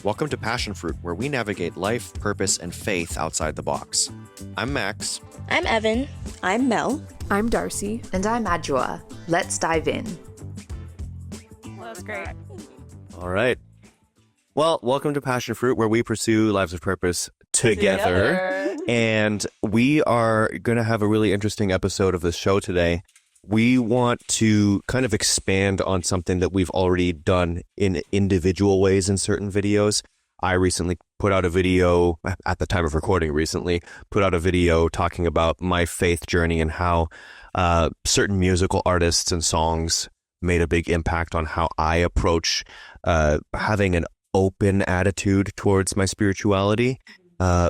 Welcome to Passionfruit, where we navigate life, purpose, and faith outside the box. I'm Max. I'm Evan. I'm Mel. I'm Darcy. And I'm Adjoa. Let's dive in. Well, that's great. All right. Well, welcome to Passionfruit, where we pursue lives of purpose together. And we are going to have a really interesting episode of this show today. We want to kind of expand on something that we've already done in individual ways in certain videos. I recently put out a video, at the time of recording put out a video talking about my faith journey and how certain musical artists and songs made a big impact on how I approach having an open attitude towards my spirituality.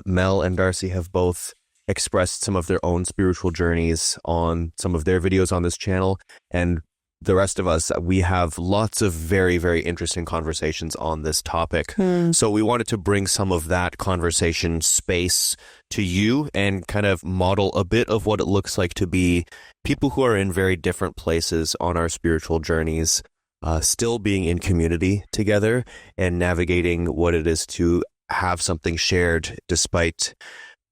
Mel and Darcy have both expressed some of their own spiritual journeys on some of their videos on this channel, and the rest of us, we have lots of very, very interesting conversations on this topic. So we wanted to bring some of that conversation space to you and kind of model a bit of what it looks like to be people who are in very different places on our spiritual journeys, still being in community together and navigating what it is to have something shared despite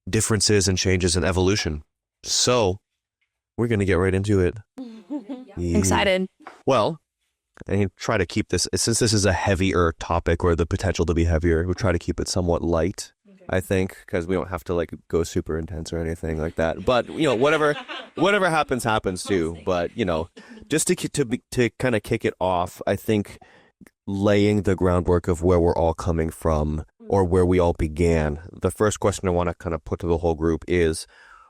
differences and changes in evolution. So we're going to get right into it. Excited. Well, I try to keep this, since this is a heavier topic or the potential to be heavier, we'll try to keep it somewhat light, I think, because we don't have to like go super intense or anything like that. But, you know, whatever happens too. But, you know, just to kind of kick it off, I think laying the groundwork of where we're all coming from or where we all began. The first question I want to kind of put to the whole group is,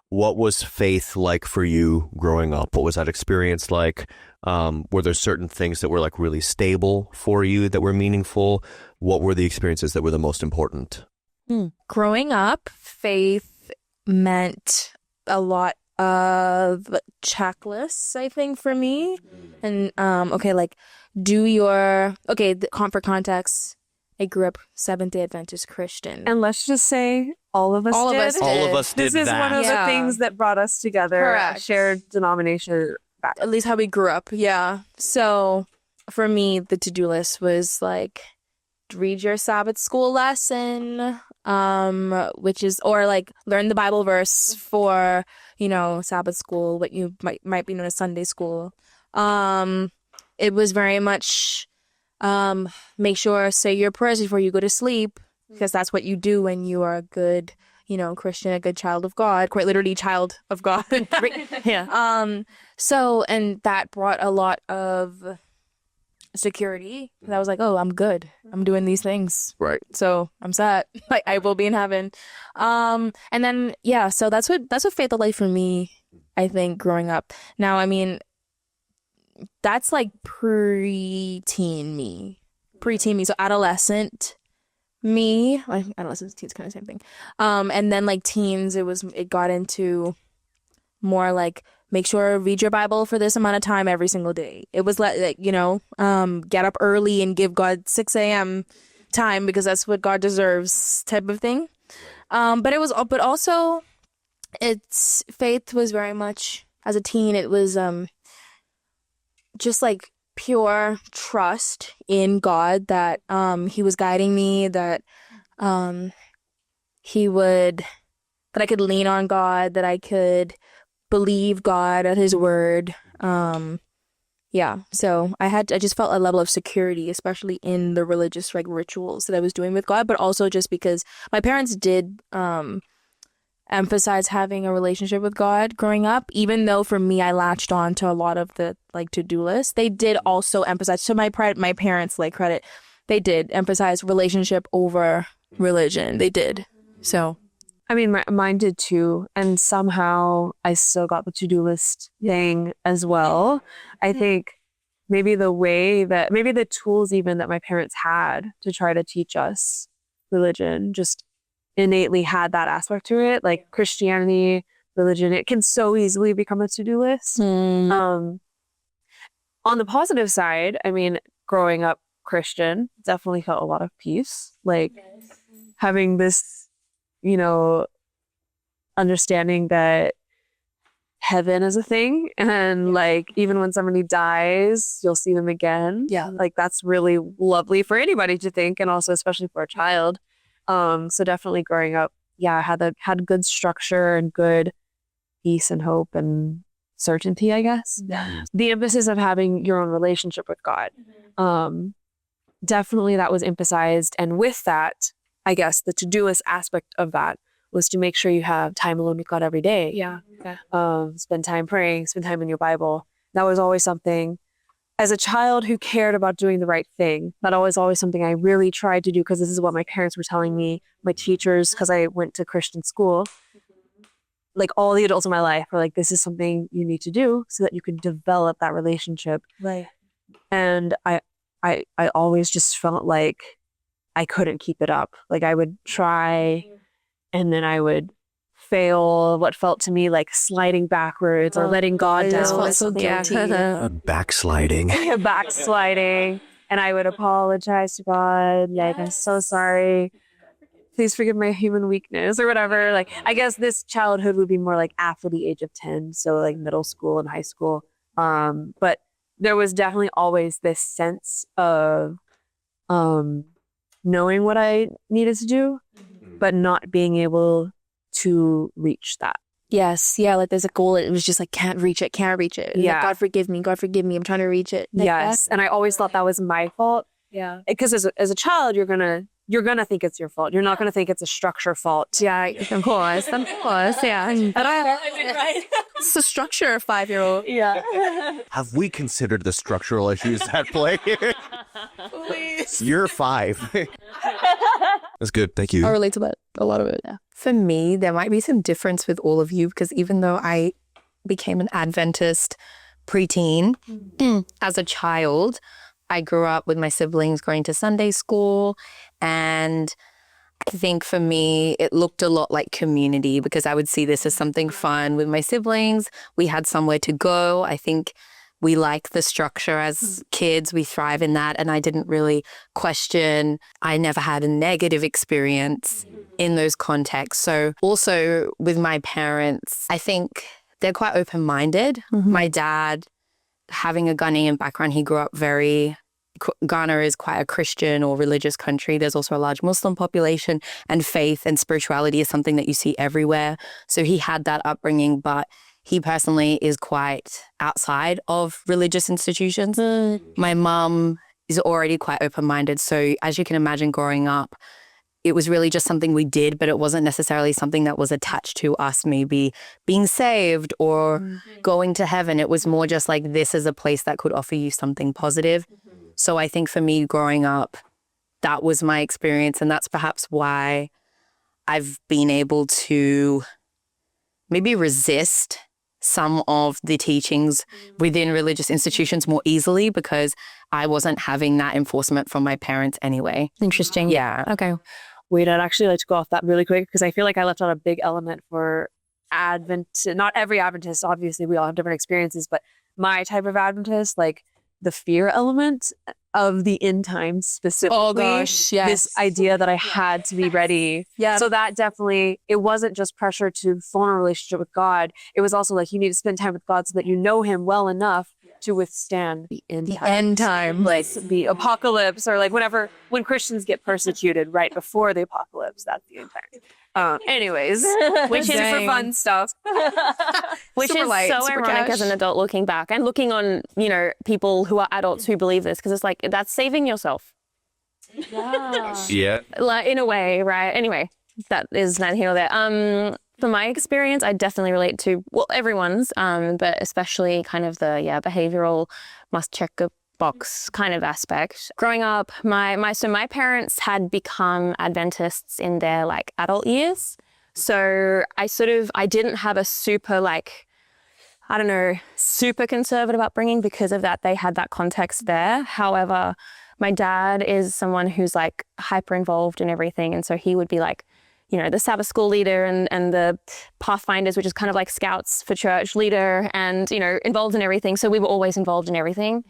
what was faith like for you growing up? What was that experience like? Were there certain things that were like really stable for you that were meaningful? What were the experiences that were the most important? Growing up, faith meant a lot of checklists, I think, for me. And, for context, I grew up Seventh-day Adventist Christian. And let's just say all of us All of us did This is that. one of the things that brought us together. Correct. A shared denomination. At least how we grew up, yeah. So for me, the to-do list was like, read your Sabbath school lesson, or like learn the Bible verse for, Sabbath school, what you might be known as Sunday school. It was very much make sure say your prayers before you go to sleep, because that's what you do when you are a good, Christian, a good child of God, quite literally child of God. Yeah. So, and that brought a lot of security. I was like, oh, I'm good. I'm doing these things. Right. So I'm set. Like, I will be in heaven. And then, so that's what faith of life for me, I think, growing up. Now, I mean, that's like preteen me. So adolescent me, like adolescent, teens, kind of same thing. And then like teens, it got into more like, make sure read your Bible for this amount of time every single day. It was like, get up early and give God 6 a.m. time because that's what God deserves type of thing. But also it's faith was very much, as a teen, it was just like pure trust in God that he was guiding me, that I could lean on God, that I could believe God at his word. So I just felt a level of security, especially in the religious like rituals that I was doing with God, but also just because my parents did emphasize having a relationship with God growing up, even though for me I latched on to a lot of the like to-do list. They did also emphasize, to my parents like credit, they did emphasize relationship over religion. They did. So I mean, mine did too. And somehow I still got the to-do list thing as well. I think maybe the tools even that my parents had to try to teach us religion just innately had that aspect to it. Like Christianity, religion, it can so easily become a to-do list. On the positive side, I mean, growing up Christian definitely felt a lot of peace. Like having this, understanding that heaven is a thing, and like even when somebody dies, you'll see them again. Yeah. Like that's really lovely for anybody to think, and also especially for a child. So definitely growing up, yeah, had good structure and good peace and hope and certainty, I guess. Yeah. The emphasis of having your own relationship with God. Definitely that was emphasized. And with that, I guess the to-do list aspect of that was to make sure you have time alone with God every day. Yeah. Spend time praying, spend time in your Bible. That was always something, as a child who cared about doing the right thing, that was always something I really tried to do, because this is what my parents were telling me, my teachers, because I went to Christian school. Like all the adults in my life were like, this is something you need to do so that you can develop that relationship. Right. And I always just felt like I couldn't keep it up. Like I would try and then I would fail, what felt to me like sliding backwards or letting God down. just felt so guilty. Backsliding. Backsliding. And I would apologize to God. Like, I'm so sorry. Please forgive my human weakness or whatever. Like, I guess this childhood would be more like after the age of 10. So like middle school and high school. But there was definitely always this sense of knowing what I needed to do, but not being able to reach that. Yes. Yeah. Like there's a goal. It was just like, can't reach it. And Yeah. like, God forgive me. I'm trying to reach it. Like Yes. And I always thought that was my fault. Yeah. Because as a child, you're gonna think it's your fault. You're not gonna think it's a structure fault. Yeah. Of course. Yeah. And it's the structure of 5-year-old. Yeah. Have we considered the structural issues at play here? Please. You're 5. That's good. Thank you. I relate to that. A lot of it. Yeah. For me, there might be some difference with all of you, because even though I became an Adventist preteen as a child, I grew up with my siblings going to Sunday school, and I think for me, it looked a lot like community, because I would see this as something fun with my siblings. We had somewhere to go. I think we like the structure as kids. We thrive in that. And I didn't really question. I never had a negative experience in those contexts. So also with my parents, I think they're quite open-minded. My dad, having a Ghanaian background, he grew up Ghana is quite a Christian or religious country. There's also a large Muslim population, and faith and spirituality is something that you see everywhere. So he had that upbringing, but he personally is quite outside of religious institutions. My mum is already quite open-minded. So as you can imagine, growing up, it was really just something we did, but it wasn't necessarily something that was attached to us maybe being saved or going to heaven. It was more just like, this is a place that could offer you something positive. So I think for me growing up, that was my experience. And that's perhaps why I've been able to maybe resist some of the teachings within religious institutions more easily, because I wasn't having that enforcement from my parents anyway. Interesting. Yeah. Okay. Wait, I'd actually like to go off that really quick, because I feel like I left out a big element for not every Adventist. Obviously, we all have different experiences, but my type of Adventist, like the fear element of the end times specifically. Oh gosh, yes. This idea that I had to be ready. Yeah. So that definitely, it wasn't just pressure to form a relationship with God. It was also like, you need to spend time with God so that you know him well enough to withstand the end time. Like the apocalypse, or like when Christians get persecuted right before the apocalypse, that's the end time. Anyways, which is for fun stuff. Which Super is light, so super ironic cash. as an adult looking back and looking on, people who are adults who believe this, because it's like, that's saving yourself. Yeah. Like, in a way, right? Anyway, that is neither here nor there. From my experience, I definitely relate to, everyone's, but especially kind of the, behavioral must check a box kind of aspect. Growing up, my parents had become Adventists in their like adult years. So I didn't have a super super conservative upbringing because of that. They had that context there. However, my dad is someone who's like hyper involved in everything. And so he would be like, the Sabbath school leader and the Pathfinders, which is kind of like scouts for church leader, and, involved in everything. So we were always involved in everything.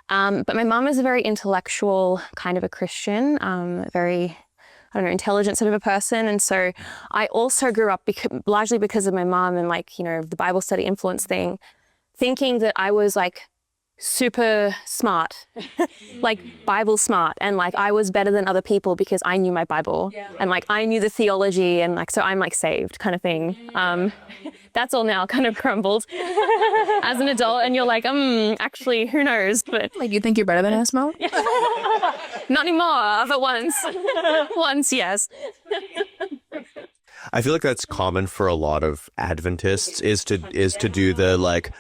But my mom is a very intellectual kind of a Christian, very, don't know, intelligent sort of a person. And so I also grew up largely because of my mom and like, you know, the Bible study influence thing, thinking that I was like super smart, like Bible smart. And like I was better than other people because I knew my Bible and like I knew the theology and like, so I'm like saved kind of thing. That's all now kind of crumbled as an adult. And you're like, actually, who knows? But Like, you think you're better than us, Mo? not anymore, but once. Once, yes. I feel like that's common for a lot of Adventists is to do the like,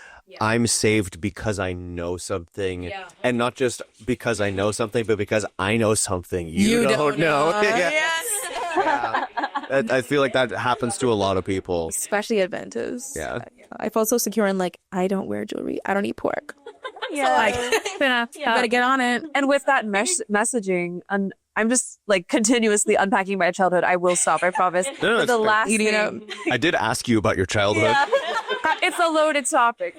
I'm saved because I know something, and not just because I know something, but because I know something you don't know. Yeah. I feel like that happens to a lot of people. Especially Adventists. Yeah. I felt so secure in like, I don't wear jewelry. I don't eat pork. Yeah. You better get on it. And with that messaging, and I'm just like continuously unpacking my childhood. I will stop, I promise. No, But the it's fair. last Eating it thing, I did ask you about your childhood. it's a loaded topic.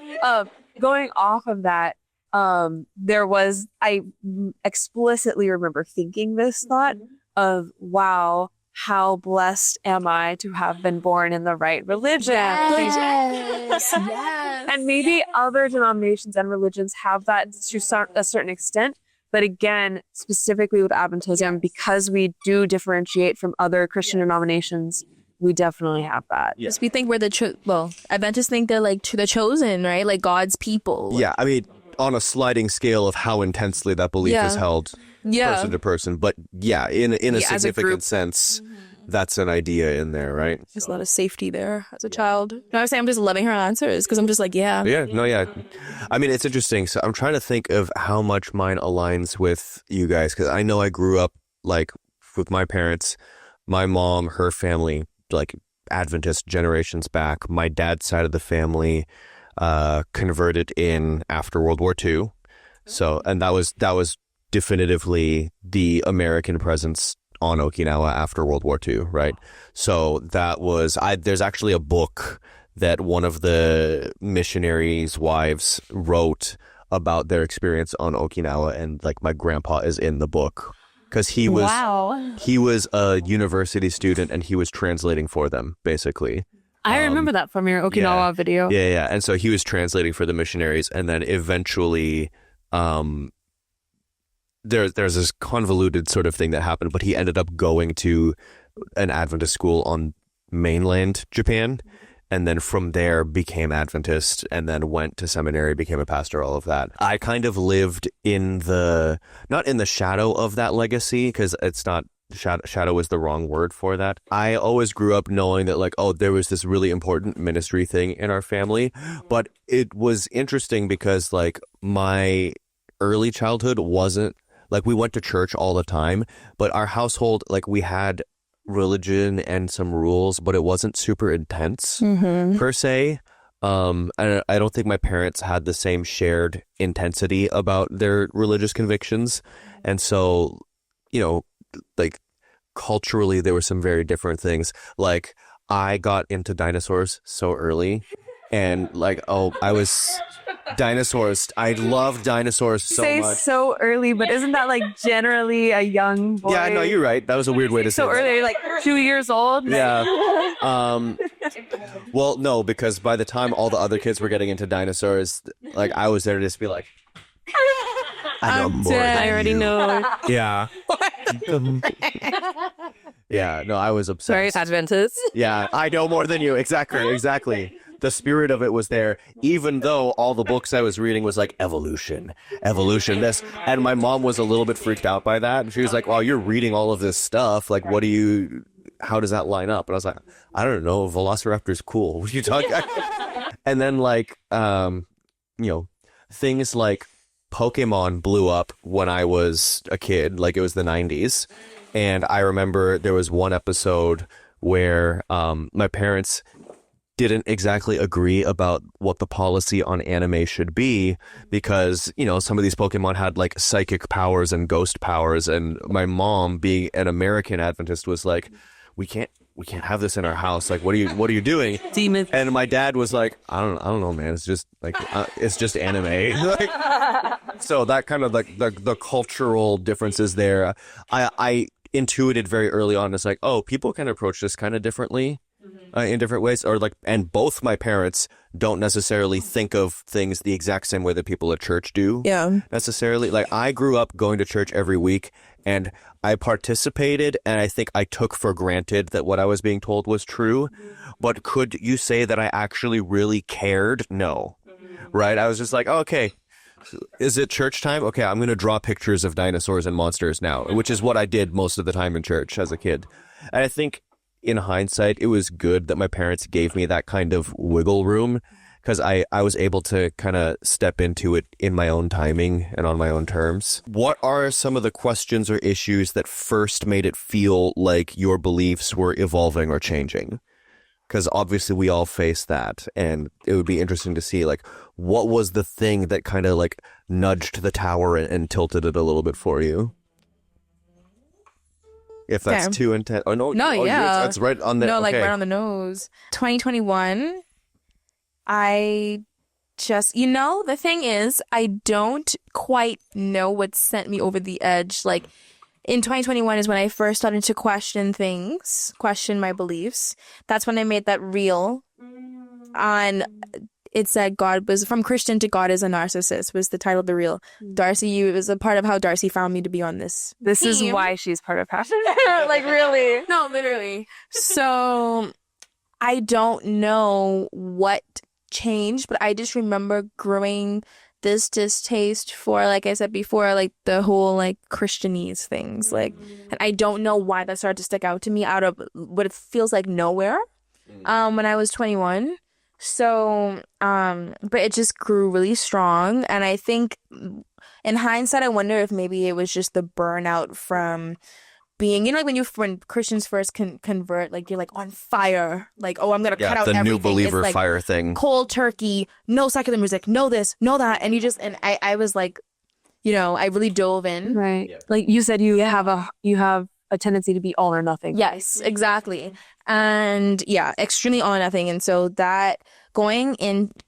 Going off of that, I explicitly remember thinking this thought of, wow, how blessed am I to have been born in the right religion? Yes. And maybe other denominations and religions have that to a certain extent. But again, specifically with Adventism, because we do differentiate from other Christian denominations, we definitely have that. Yeah. We think we're Adventists think they're like the chosen, right? Like God's people. Yeah, I mean, on a sliding scale of how intensely that belief is held person to person. But yeah, in a as a significant group. sense, that's an idea in there, right? There's a lot of safety there as a child. No, I was saying I'm just loving her answers because I'm just like, yeah. Yeah. I mean, it's interesting. So I'm trying to think of how much mine aligns with you guys, because I know I grew up like with my parents, my mom, her family, like Adventist generations back. My dad's side of the family converted in after World War II. So, and that was definitively the American presence on Okinawa after World War II, right? So that was, there's actually a book that one of the missionaries' wives wrote about their experience on Okinawa, and like my grandpa is in the book because he was a university student and he was translating for them, basically. I remember that from your Okinawa video. Yeah. And so he was translating for the missionaries, and then eventually there's this convoluted sort of thing that happened, but he ended up going to an Adventist school on mainland Japan, and then from there became Adventist, and then went to seminary, became a pastor, all of that. I kind of lived not in the shadow of that legacy, because it's not, shadow is the wrong word for that. I always grew up knowing that like, oh, there was this really important ministry thing in our family, but it was interesting because like my early childhood wasn't, like we went to church all the time, but our household, like we had religion and some rules, but it wasn't super intense per se. And I don't think my parents had the same shared intensity about their religious convictions. And so, you know, like culturally, there were some very different things. Like I got into dinosaurs so early, and like, I was dinosaurs. I love dinosaurs so Say much. so early, but isn't that like generally a young boy? Yeah, no, you're right. That was a weird way to say So that. early, like 2 years old. Yeah. Well, no, because by the time all the other kids were getting into dinosaurs, like I was there to just be like, I know more than I already you. know. Yeah. Yeah, no, I was obsessed. Very Adventist. Yeah, I know more than you. Exactly. The spirit of it was there, even though all the books I was reading was like evolution, this. And my mom was a little bit freaked out by that. And she was like, well, you're reading all of this stuff. Like, how does that line up? And I was like, I don't know. Velociraptor's cool. What are you talking? And then like, things like Pokemon blew up when I was a kid, like it was the 90s. And I remember there was one episode where my parents didn't exactly agree about what the policy on anime should be, because, some of these Pokemon had like psychic powers and ghost powers. And my mom, being an American Adventist, was like, we can't have this in our house. Like, what are you doing? Demons. And my dad was like, I don't know, man. It's just like, it's just anime. Like, so that kind of like the cultural differences there. I intuited very early on. It's like, oh, people can approach this kind of differently in different ways, or like, and both my parents don't necessarily think of things the exact same way that people at church do. Yeah. Necessarily. Like, I grew up going to church every week, and I participated, and I think I took for granted that what I was being told was true. But could you say that I actually really cared? No. Right? I was just like, oh, okay, is it church time? Okay, I'm going to draw pictures of dinosaurs and monsters now, which is what I did most of the time in church as a kid. And I think in hindsight, it was good that my parents gave me that kind of wiggle room, because I was able to kind of step into it in my own timing and on my own terms. What are some of the questions or issues that first made it feel like your beliefs were evolving or changing? Because obviously we all face that, and it would be interesting to see, like, what was the thing that kind of like nudged the tower and tilted it a little bit for you? If that's Okay. too intense. Oh, no. No, oh, yeah. That's right on the... No, like okay. right on the nose. 2021, I just, the thing is, I don't quite know what sent me over the edge. Like, in 2021 is when I first started to question things, question my beliefs. That's when I made that reel on, it said God was, from Christian to God is a narcissist, was the title of the reel. Darcy, it was a part of how Darcy found me to be on this. This is team. why she's part of Passion. Like, really. No, literally. So I don't know what changed, but I just remember growing this distaste for, like I said before, like the whole like Christianese things. Like, and I don't know why that started to stick out to me out of what it feels like nowhere when I was 21. So, but it just grew really strong. And I think in hindsight, I wonder if maybe it was just the burnout from being, like when Christians first convert, like you're like on fire, like, oh, I'm gonna cut out the everything. new believer It's like fire thing. cold turkey, no secular music, no this, no that, and I was like, I really dove in. Right. Like you said, you have a tendency to be all or nothing. Yes, exactly. And yeah, extremely all or nothing. And so that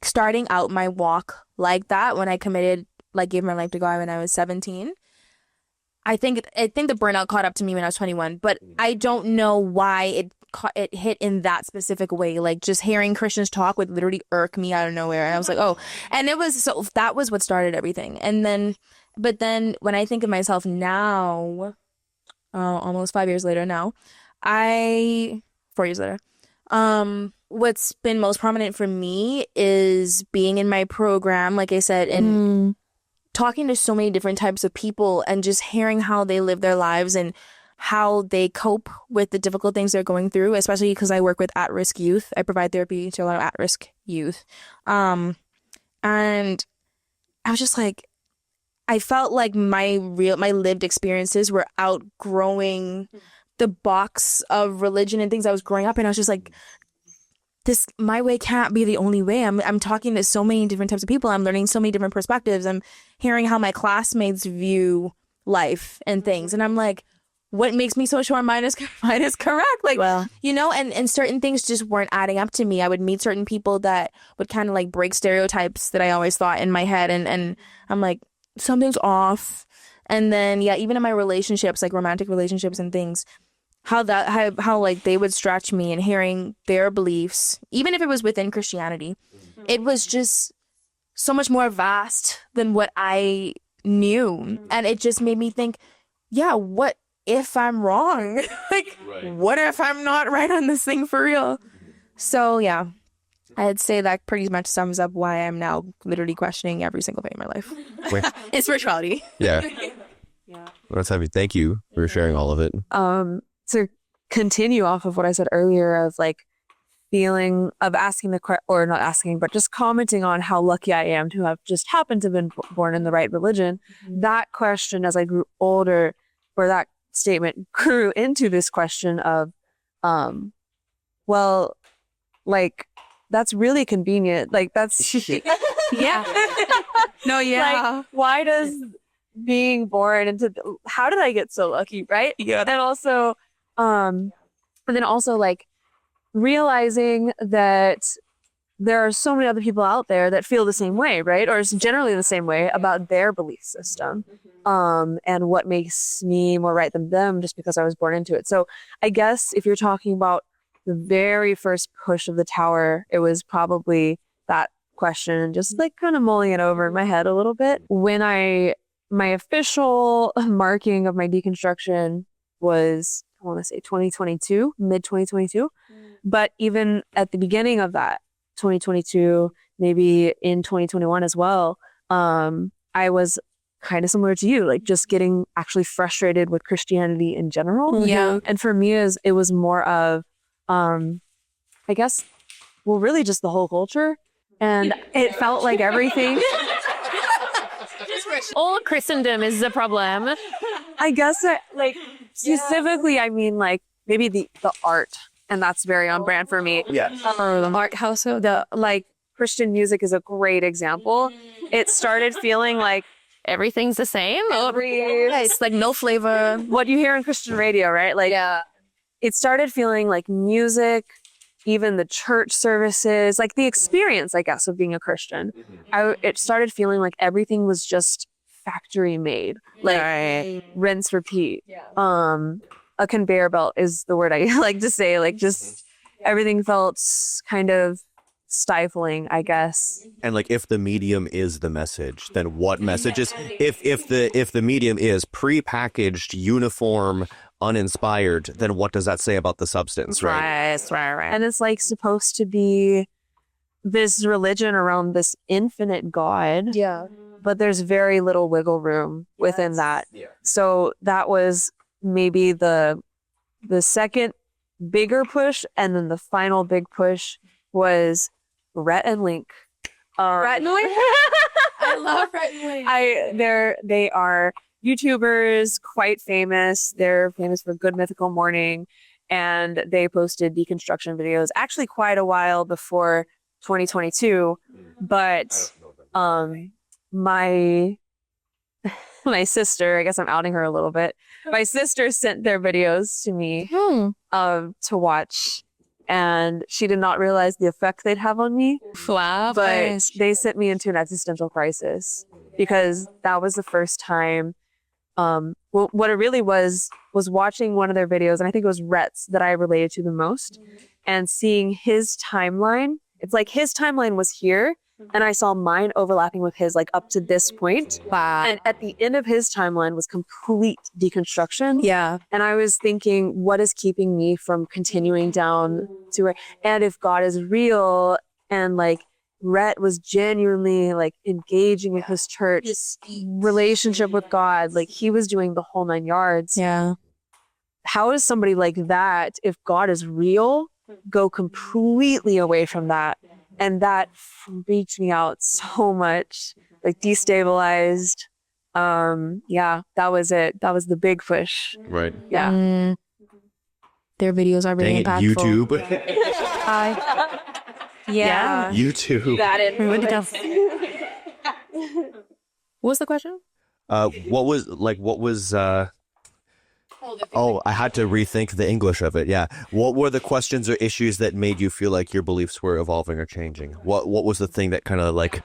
starting out my walk like that when I committed, like gave my life to God when I was 17. I think the burnout caught up to me when I was 21, but I don't know why it hit in that specific way. Like just hearing Christians talk would literally irk me out of nowhere. And I was like, oh, and that was what started everything. But then when I think of myself now, almost 5 years later now, 4 years later, what's been most prominent for me is being in my program, like I said, and talking to so many different types of people and just hearing how they live their lives and how they cope with the difficult things they're going through, especially because I work with at-risk youth. I provide therapy to a lot of at-risk youth. And I was just like, I felt like my lived experiences were outgrowing the box of religion and things I was growing up in. I was just like, my way can't be the only way. I'm talking to so many different types of people. I'm learning so many different perspectives. I'm hearing how my classmates view life and things. And I'm like, what makes me so sure mine is correct? Like, Well. And certain things just weren't adding up to me. I would meet certain people that would kind of like break stereotypes that I always thought in my head. And I'm like, something's off. And then, yeah, even in my relationships, like romantic relationships and things, how like they would stretch me, and hearing their beliefs, even if it was within Christianity, it was just so much more vast than what I knew. And it just made me think, yeah, what if I'm wrong? Like, what if I'm not right on this thing for real? So yeah, I'd say that pretty much sums up why I'm now literally questioning every single thing in my life. Wait. In spirituality. Yeah. Let's have you. Thank you for sharing all of it. To continue off of what I said earlier of like feeling of asking or not asking, but just commenting on how lucky I am to have just happened to have been born in the right religion. That question, as I grew older, or that statement grew into this question of, well, like, that's really convenient. Like, that's, Yeah. No, yeah. like, why does being born into, how did I get so lucky, right? Yeah. And also, and then also like realizing that there are so many other people out there that feel the same way, right? Or it's generally the same way about their belief system. And what makes me more right than them just because I was born into it. So I guess if you're talking about the very first push of the tower, it was probably that question, just like kind of mulling it over in my head a little bit. When my official marking of my deconstruction was, I want to say 2022, mid 2022. But even at the beginning of that, 2022, maybe in 2021 as well, I was kind of similar to you, like just getting actually frustrated with Christianity in general. Yeah. And for me, it was more of, I guess, well, really just the whole culture. And it felt like everything. All Christendom is the problem. I guess like specifically, I mean like maybe the art, and that's very on brand for me. Yeah. The art household, the like Christian music is a great example. It started feeling like Everything's the same. It's like no flavor. what you hear on Christian radio, right? Like it started feeling like music, even the church services, like the experience, I guess, of being a Christian. It started feeling like everything was just factory made, like rinse, repeat. A conveyor belt is the word I like to say. Like just everything felt kind of stifling, I guess. And like, if the medium is the message, then what message is? If the medium is prepackaged, uniform, uninspired, then what does that say about the substance, right? Right. And it's like supposed to be this religion around this infinite God. Yeah. But there's very little wiggle room within that. Yeah. So that was maybe the second bigger push, and then the final big push was Rhett and Link. Rhett and Link? I love Rhett and Link. They are YouTubers, quite famous. They're famous for Good Mythical Morning, and they posted deconstruction videos actually quite a while before 2022. But my sister, I guess I'm outing her a little bit. My sister sent their videos to me to watch, and she did not realize the effect they'd have on me. Wow. But they sent me into an existential crisis, because that was the first time. Well, what it really was watching one of their videos, and I think it was Rhett's that I related to the most, and seeing his timeline. It's like his timeline was here, and I saw mine overlapping with his, like up to this point. Wow. And at the end of his timeline was complete deconstruction. Yeah. And I was thinking, what is keeping me from continuing down to where, and if God is real, and like Rhett was genuinely like engaging with his church relationship with God, like he was doing the whole 9 yards. Yeah. How is somebody like that, if God is real, go completely away from that? And that freaked me out so much, like destabilized. Yeah, that was it. That was the big push. Right. Yeah. Their videos are really Dang it, impactful. YouTube. Yeah. YouTube. What was the question? What was I had to rethink the English of it. Yeah. What were the questions or issues that made you feel like your beliefs were evolving or changing? What was the thing that kind of like,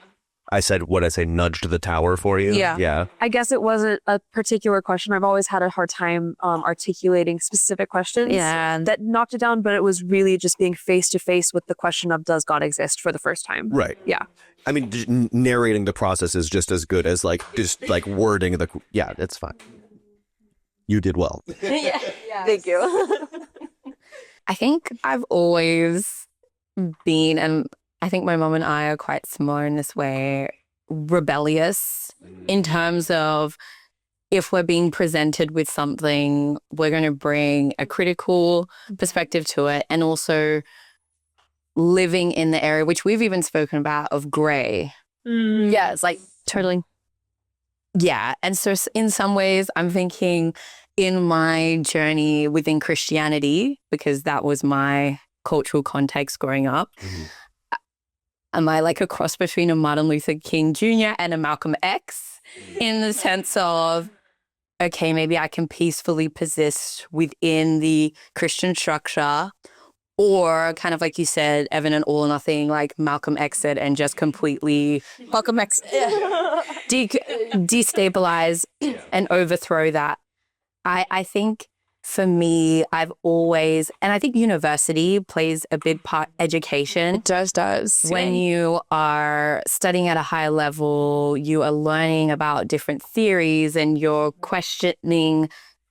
nudged the tower for you? Yeah. Yeah. I guess it wasn't a particular question. I've always had a hard time articulating specific questions that knocked it down, but it was really just being face to face with the question of, does God exist, for the first time? Right. Yeah. I mean, narrating the process is just as good as just wording the, yeah, it's fine. You did well. Thank you. I think I've always been, and I think my mom and I are quite similar in this way, rebellious in terms of, if we're being presented with something, we're going to bring a critical perspective to it, and also living in the area, which we've even spoken about, of gray. Yeah, it's like Totally. Yeah. And so in some ways, I'm thinking in my journey within Christianity, because that was my cultural context growing up, am I like a cross between a Martin Luther King Jr. and a Malcolm X, in the sense of, okay, maybe I can peacefully persist within the Christian structure, or kind of like you said, Evan, an all or nothing, like Malcolm exit and just completely Malcolm X. destabilize and overthrow that. I think for me, I've always, and I think university plays a big part, education. It does. When you are studying at a high level, you are learning about different theories and you're questioning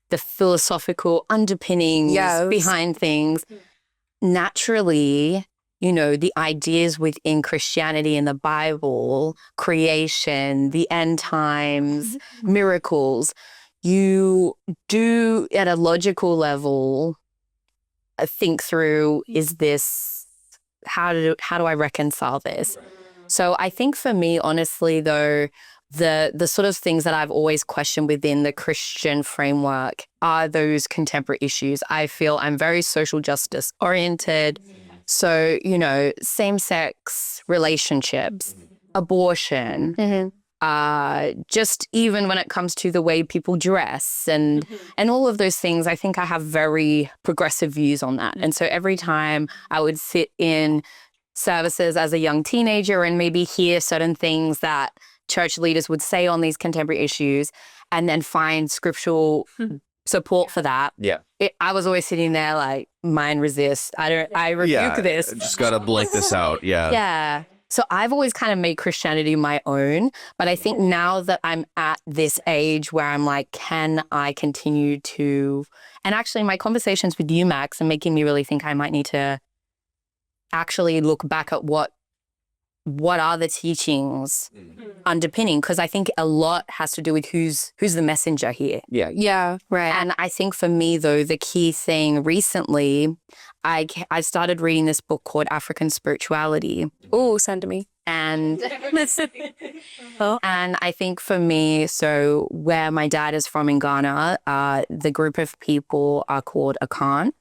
the philosophical underpinnings behind things. Naturally, you know, the ideas within Christianity and the Bible, creation, the end times, miracles, you do at a logical level think through, is this, how do I reconcile this? So I think for me, honestly, though, the sort of things that I've always questioned within the Christian framework are those contemporary issues. I feel I'm very social justice oriented. So, you know, same-sex relationships, abortion, just even when it comes to the way people dress and all of those things, I think I have very progressive views on that. And so every time I would sit in services as a young teenager and maybe hear certain things that church leaders would say on these contemporary issues and then find scriptural support for that. Yeah. I was always sitting there like, mine resist. I rebuke this. Just got to blank this out. Yeah. Yeah. So I've always kind of made Christianity my own. But I think now that I'm at this age where I'm like, can I continue to, and actually my conversations with you, Max, are making me really think I might need to actually look back at what are the teachings underpinning? Because I think a lot has to do with who's the messenger here. Yeah, right. And I think for me, though, the key thing recently, I started reading this book called African Spirituality. Oh, send to me. And and I think for me, so where my dad is from in Ghana, the group of people are called Akan,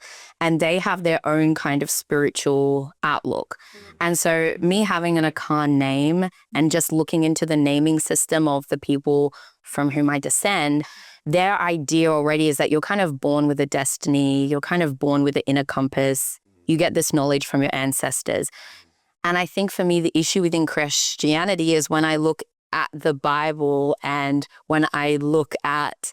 and they have their own kind of spiritual outlook. And so me having an Akan name and just looking into the naming system of the people from whom I descend, their idea already is that you're kind of born with a destiny, you're kind of born with the inner compass, you get this knowledge from your ancestors. And I think for me, the issue within Christianity is when I look at the Bible and when I look at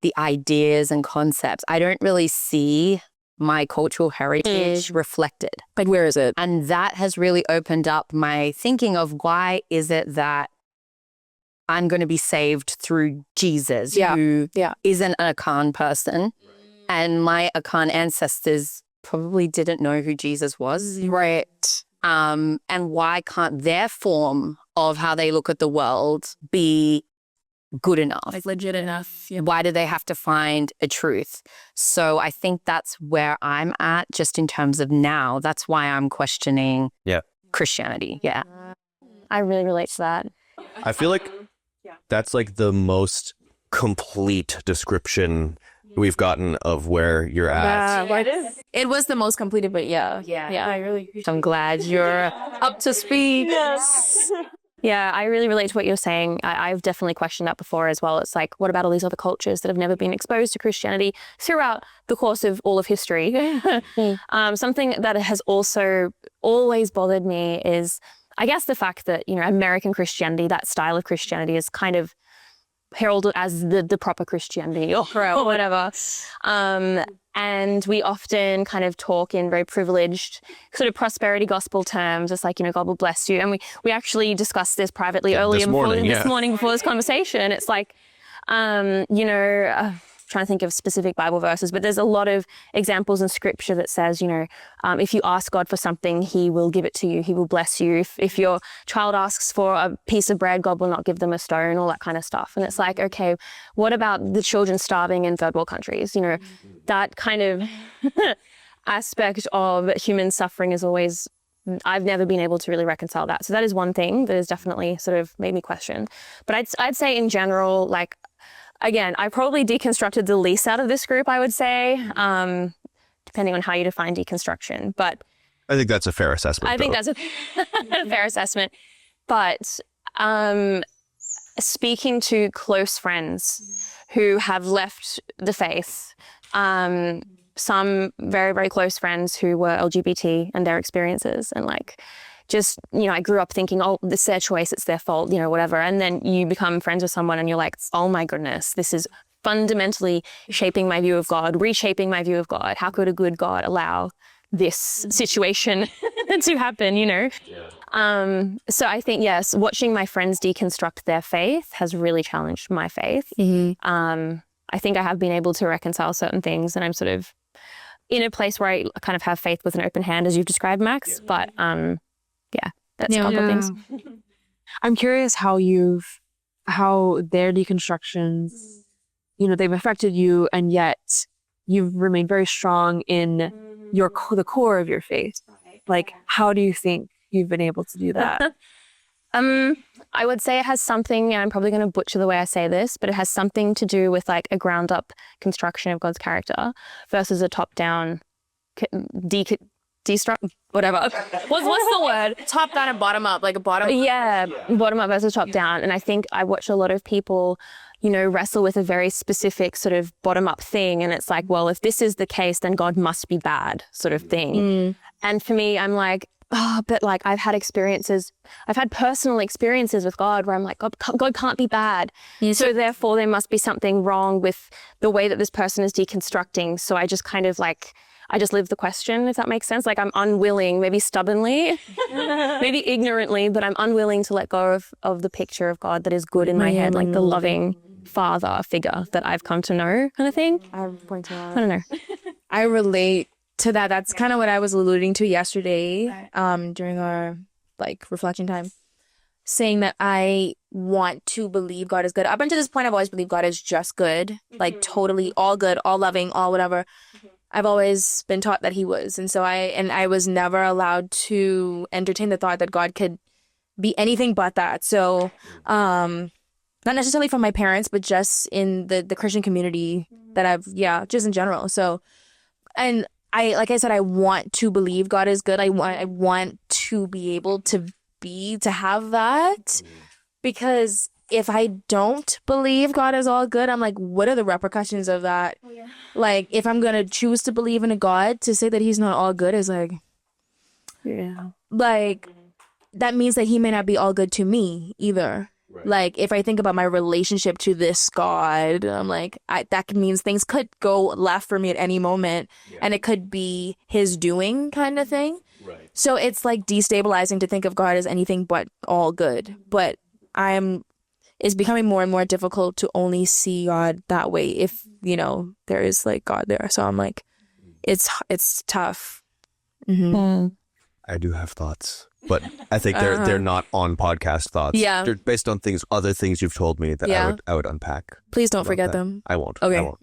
the ideas and concepts, I don't really see my cultural heritage reflected. Like, where is it? And that has really opened up my thinking of why is it that I'm going to be saved through Jesus, who isn't an Akan person. And my Akan ancestors probably didn't know who Jesus was. Right. And why can't their form of how they look at the world be good enough? Like legit enough. Yeah. Why do they have to find a truth? So I think that's where I'm at just in terms of now. That's why I'm questioning Christianity. Yeah. I really relate to that. I feel like that's like the most complete description we've gotten of where you're at. It was the most completed, but yeah, I really appreciate I'm glad you're up to speed. Yeah, I really relate to what you're saying. I've definitely questioned that before as well. It's like, what about all these other cultures that have never been exposed to Christianity throughout the course of all of history? Something that has also always bothered me is, I guess, the fact that, you know, American Christianity, that style of Christianity is kind of heralded as the proper Christianity or whatever. And we often kind of talk in very privileged sort of prosperity gospel terms. It's like, you know, God will bless you. And we actually discussed this privately earlier this morning before this conversation. It's like, you know, trying to think of specific Bible verses, but there's a lot of examples in scripture that says, you know, if you ask God for something, he will give it to you. He will bless you. If your child asks for a piece of bread, God will not give them a stone, all that kind of stuff. And it's like, okay, what about the children starving in third world countries? You know, that kind of aspect of human suffering is always, I've never been able to really reconcile that. So that is one thing that has definitely sort of made me question. But I'd say in general, like, again, I probably deconstructed the least out of this group, I would say, depending on how you define deconstruction. But I think that's a fair assessment. I think that's a fair assessment. But speaking to close friends who have left the faith, some very, very close friends who were LGBT and their experiences, and like, just, I grew up thinking, oh, it's their choice, it's their fault, whatever. And then you become friends with someone and you're like, oh my goodness, this is fundamentally shaping my view of God, reshaping my view of God. How could a good God allow this situation to happen, So I think, yes, watching my friends deconstruct their faith has really challenged my faith. I think I have been able to reconcile certain things, and I'm sort of in a place where I kind of have faith with an open hand, as you've described, Max. But that's a couple of things. I'm curious how their deconstructions, they've affected you, and yet you've remained very strong in the core of your faith. Like, how do you think you've been able to do that? I would say it has something, and I'm probably going to butcher the way I say this, but it has something to do with like a ground up construction of God's character versus a top down destruct, whatever. What's the word? Top down and bottom up, like a bottom. Yeah, bottom up versus top down. And I think I watch a lot of people, wrestle with a very specific sort of bottom up thing. And it's like, well, if this is the case, then God must be bad, sort of thing. And for me, I'm like, but like I've had personal experiences with God where I'm like, God can't be bad. So therefore there must be something wrong with the way that this person is deconstructing. So I just kind of like, I just live the question, if that makes sense. Like I'm unwilling, maybe stubbornly, maybe ignorantly, but I'm unwilling to let go of the picture of God that is good in my head, like the loving father figure that I've come to know, kind of thing. I don't know. I relate to that. That's kind of what I was alluding to yesterday during our like reflection time, saying that I want to believe God is good. Up until this point, I've always believed God is just good, like totally all good, all loving, all whatever. I've always been taught that he was. And so I was never allowed to entertain the thought that God could be anything but that. So not necessarily from my parents, but just in the Christian community that just in general. So, and like I said, I want to believe God is good. I want to be able to have that, because if I don't believe God is all good, I'm like, what are the repercussions of that? Like, if I'm going to choose to believe in a God, to say that he's not all good is like, like, that means that he may not be all good to me either. Right. Like, if I think about my relationship to this God, I'm like, that means things could go left for me at any moment, and it could be his doing kind of thing. Right. So it's like destabilizing to think of God as anything but all good. But it's becoming more and more difficult to only see God that way if, there is like God there. So I'm like, it's tough. I do have thoughts, but I think they're not on podcast thoughts. Yeah. They're based on other things you've told me that I would unpack. Please don't forget them. I won't. Okay. I won't.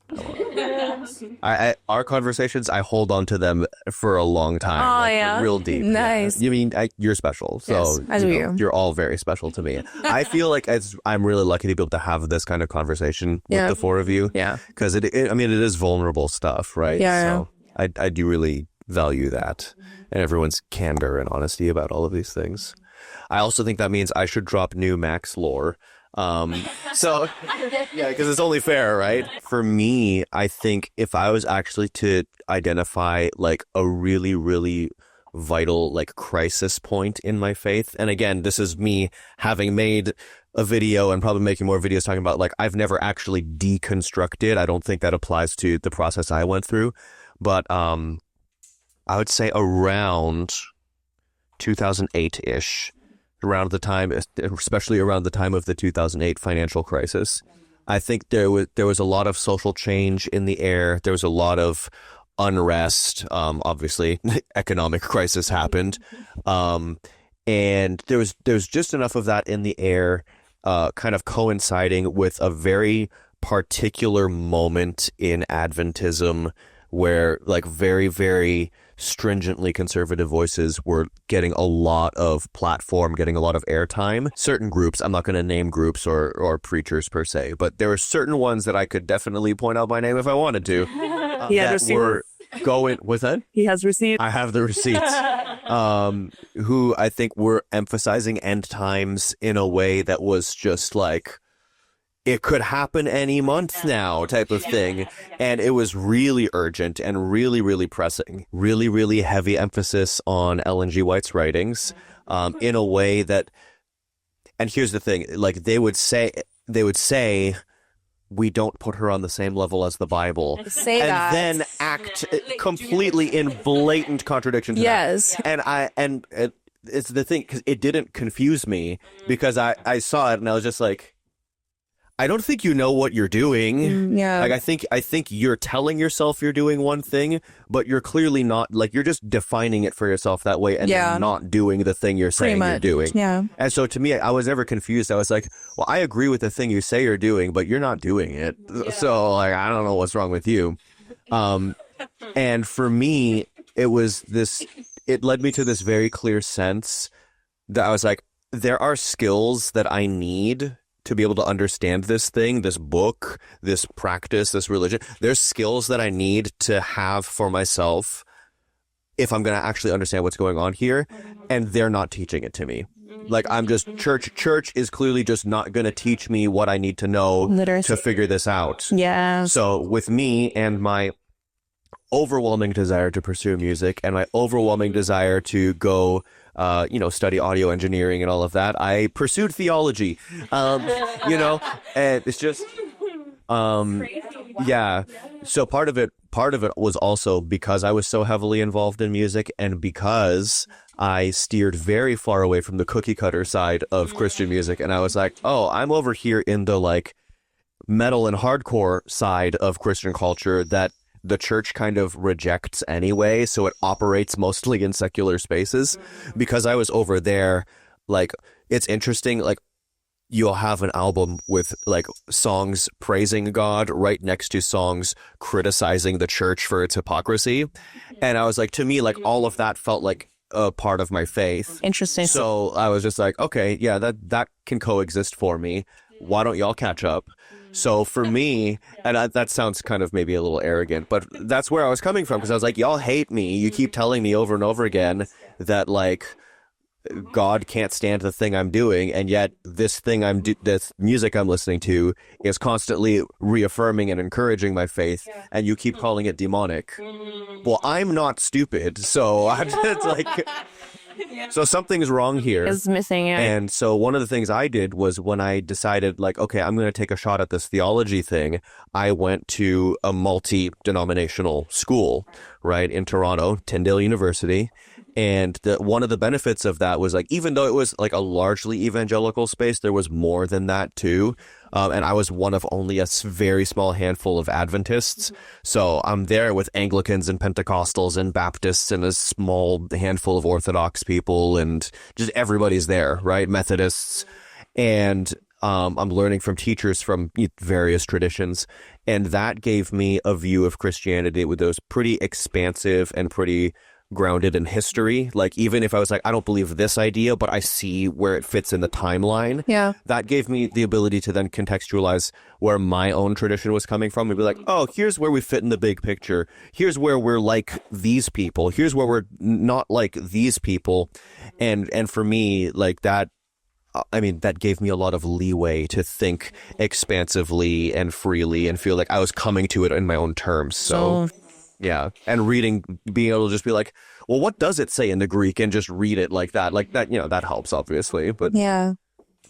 Our conversations, I hold on to them for a long time. Oh, like, yeah. Real deep. Nice. Yeah. You mean, you're special. So yes, as you. You're all very special to me. I feel like I'm really lucky to be able to have this kind of conversation with the four of you. Yeah. Because it is vulnerable stuff, right? Yeah. So I do really value that, and everyone's candor and honesty about all of these things. I also think that means I should drop new Max lore. So yeah, because it's only fair, right? For me, I think if I was actually to identify like a really, really vital like crisis point in my faith, and again, this is me having made a video and probably making more videos talking about like I've never actually deconstructed. I don't think that applies to the process I went through, but I would say around 2008-ish, around the time, especially around the time of the 2008 financial crisis. I think there was a lot of social change in the air. There was a lot of unrest. Obviously, economic crisis happened, and there was just enough of that in the air, kind of coinciding with a very particular moment in Adventism where like very, very stringently conservative voices were getting a lot of platform, getting a lot of airtime. Certain groups, I'm not going to name groups or preachers per se, but there were certain ones that I could definitely point out by name if I wanted to. That were going with it. He has receipts. I have the receipts. Who I think were emphasizing end times in a way that was just like, it could happen any month now type of thing. And it was really urgent and really, really pressing, really, really heavy emphasis on Ellen G. White's writings, in a way that, and here's the thing, like they would say, we don't put her on the same level as the Bible. Say and that. then act completely in blatant contradiction to Yes. that. And it's the thing, because it didn't confuse me, because I saw it and I was just like, I don't think you know what you're doing. Yeah. Like I think you're telling yourself you're doing one thing, but you're clearly not. Like you're just defining it for yourself that way, and Yeah. then not doing the thing you're saying you're doing. Yeah. And so to me, I was never confused. I was like, well, I agree with the thing you say you're doing, but you're not doing it. So like, I don't know what's wrong with you. And for me, it led me to this very clear sense that I was like, there are skills that I need to be able to understand this thing, this book, this practice, this religion. There's skills that I need to have for myself if I'm going to actually understand what's going on here. And they're not teaching it to me. Like I'm just, church is clearly just not going to teach me what I need to know Literacy. to figure this out. Yeah. So with me and my overwhelming desire to pursue music and my overwhelming desire to go study audio engineering and all of that, I pursued theology. And it's just yeah. So part of it was also because I was so heavily involved in music, and because I steered very far away from the cookie cutter side of Christian music, and I was like, oh, I'm over here in the like metal and hardcore side of Christian culture that the church kind of rejects anyway, so it operates mostly in secular spaces. Because I was over there, like, it's interesting, like, you'll have an album with, like, songs praising God right next to songs criticizing the church for its hypocrisy. And I was like, to me, like, all of that felt like a part of my faith. Interesting. So I was just like, okay, yeah, that can coexist for me. Why don't y'all catch up? So for me, and that sounds kind of maybe a little arrogant, but that's where I was coming from, because I was like, y'all hate me. You keep telling me over and over again that, like, God can't stand the thing I'm doing, and yet this music I'm listening to is constantly reaffirming and encouraging my faith, and you keep calling it demonic. Well, I'm not stupid, so it's like... So something's wrong here. Is missing it. And so one of the things I did was, when I decided, like, okay, I'm going to take a shot at this theology thing, I went to a multi-denominational school, right, in Toronto, Tyndale University. And one of the benefits of that was, like, even though it was like a largely evangelical space, there was more than that too. And I was one of only a very small handful of Adventists. So I'm there with Anglicans and Pentecostals and Baptists and a small handful of Orthodox people, and just everybody's there, right? Methodists. And I'm learning from teachers from various traditions. And that gave me a view of Christianity that was pretty expansive and pretty grounded in history. Like, even if I was like, I don't believe this idea, but I see where it fits in the timeline. Yeah. That gave me the ability to then contextualize where my own tradition was coming from and be like, oh, here's where we fit in the big picture. Here's where we're like these people. Here's where we're not like these people. And for me, like, that, I mean, that gave me a lot of leeway to think expansively and freely and feel like I was coming to it in my own terms. So yeah. And reading, being able to just be like, well, what does it say in the Greek, and just read it like that, that helps, obviously. But Yeah.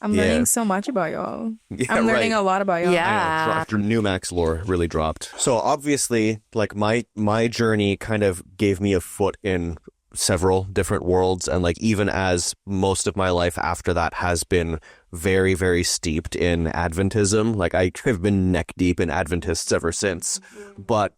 I'm Yeah. learning so much about y'all. yeah, I'm learning right. a lot about y'all. I know, Yeah. so after Numax lore really dropped. So obviously, like, my journey kind of gave me a foot in several different worlds, and like, even as most of my life after that has been very, very steeped in Adventism, like, I have been neck deep in Adventists ever since. But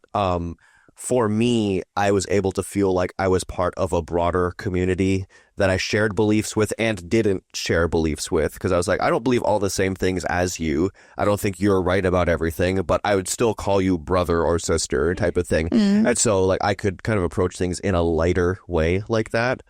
for me, I was able to feel like I was part of a broader community that I shared beliefs with and didn't share beliefs with, because I was like, I don't believe all the same things as you. I don't think you're right about everything, but I would still call you brother or sister type of thing. And so, like, I could kind of approach things in a lighter way like that.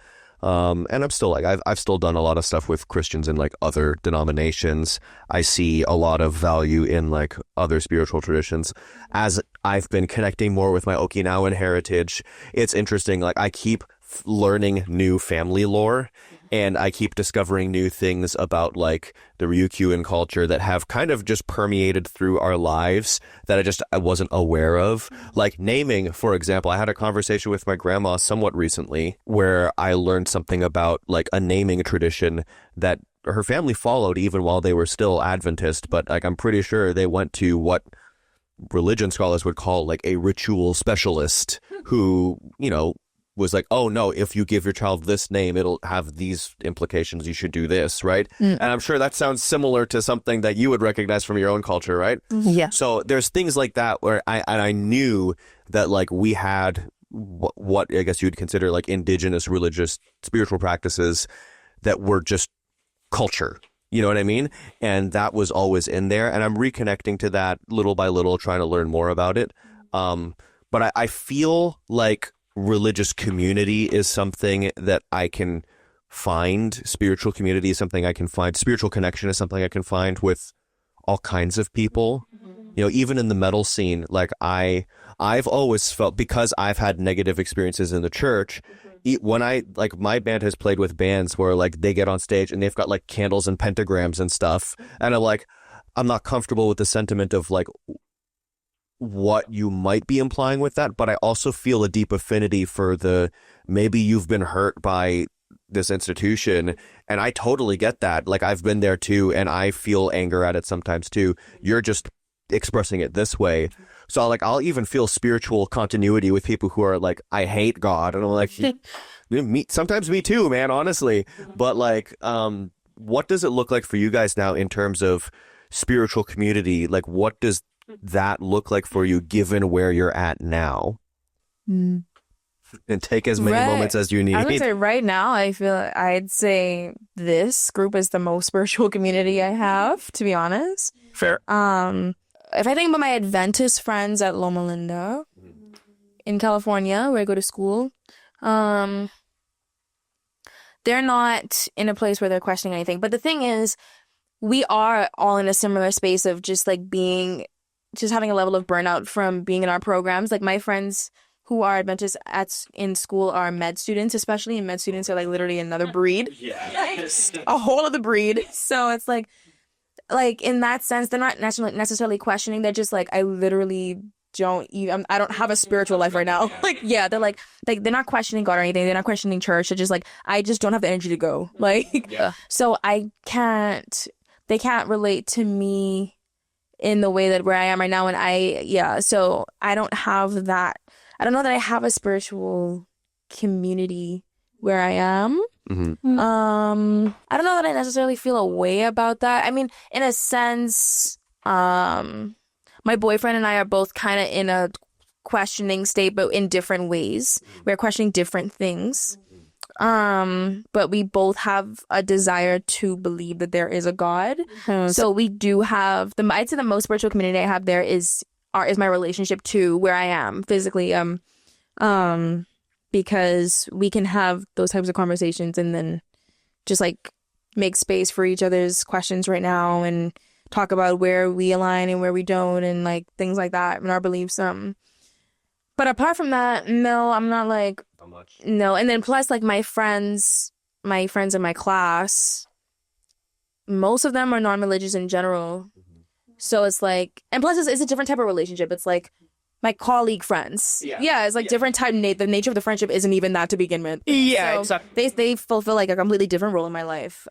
And I'm still like, I've still done a lot of stuff with Christians in like other denominations. I see a lot of value in like other spiritual traditions. As I've been connecting more with my Okinawan heritage, it's interesting. Like, I keep learning new family lore, And I keep discovering new things about like the Ryukyuan culture that have kind of just permeated through our lives that I wasn't aware of. Like naming, for example. I had a conversation with my grandma somewhat recently where I learned something about like a naming tradition that her family followed even while they were still Adventist. But like I'm pretty sure they went to what religion scholars would call like a ritual specialist who, you know, was like, oh no, if you give your child this name, it'll have these implications. You should do this, right? And I'm sure that sounds similar to something that you would recognize from your own culture, right? Yeah. So there's things like that where I knew that like we had what I guess you'd consider like indigenous religious spiritual practices that were just culture. You know what I mean? And that was always in there. And I'm reconnecting to that little by little, trying to learn more about it. But I feel like religious community is something that I can find. Spiritual community is something I can find. Spiritual connection is something I can find with all kinds of people. You know, even in the metal scene, like I've always felt, because I've had negative experiences in the church, when I, like, my band has played with bands where like they get on stage and they've got like candles and pentagrams and stuff. And I'm not comfortable with the sentiment of like what you might be implying with that, but I also feel a deep affinity for maybe you've been hurt by this institution, and I totally get that. Like I've been there too, and I feel anger at it sometimes too. You're just expressing it this way. So like I'll even feel spiritual continuity with people who are like, I hate God, and I'm like, sometimes me too, man, honestly. But like, what does it look like for you guys now in terms of spiritual community? Like, what does that look like for you given where you're at now? And take as many moments as you need. I would say right now, I'd say this group is the most spiritual community I have, to be honest. Fair. If I think about my Adventist friends at Loma Linda in California, where I go to school, they're not in a place where they're questioning anything. But the thing is, we are all in a similar space of just like having a level of burnout from being in our programs. Like my friends who are Adventists in school are med students, especially, and med students are like literally another breed. A whole other breed. So it's like in that sense, they're not necessarily questioning. They're just like, I literally I don't have a spiritual life right now. Like, yeah, they're like they're not questioning God or anything. They're not questioning church. They're just like, I just don't have the energy to go. Like, so they can't relate to me in the way that where I am right now. And so I don't have that. I don't know that I have a spiritual community where I am. Mm-hmm. I don't know that I necessarily feel a way about that. I mean, in a sense, my boyfriend and I are both kind of in a questioning state, but in different ways. We're questioning different things. But we both have a desire to believe that there is a God. So we do have I'd say the most spiritual community I have there is my relationship to where I am physically. Because we can have those types of conversations and then just like make space for each other's questions right now and talk about where we align and where we don't and like things like that and our beliefs. But apart from that, no, I'm not like, no. And then plus like my friends in my class, most of them are non-religious in general. So it's like, and plus it's a different type of relationship. It's like my colleague friends. Yeah, it's like different type. The nature of the friendship isn't even that to begin with. Yeah, so exactly. They fulfill like a completely different role in my life.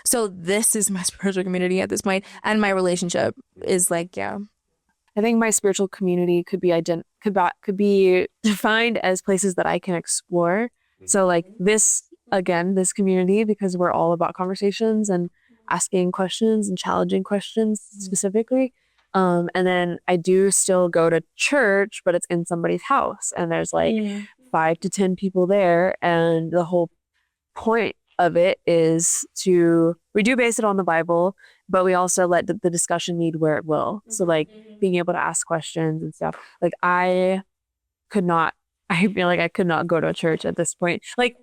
So this is my spiritual community at this point, and my relationship is like, I think my spiritual community could be defined as places that I can explore. So like this community, because we're all about conversations and asking questions and challenging questions specifically. And then I do still go to church, but it's in somebody's house and there's like 5 to 10 people there. And the whole point of it is we do base it on the Bible, but we also let the discussion lead where it will. So like being able to ask questions and stuff. Like I feel like I could not go to a church at this point. Like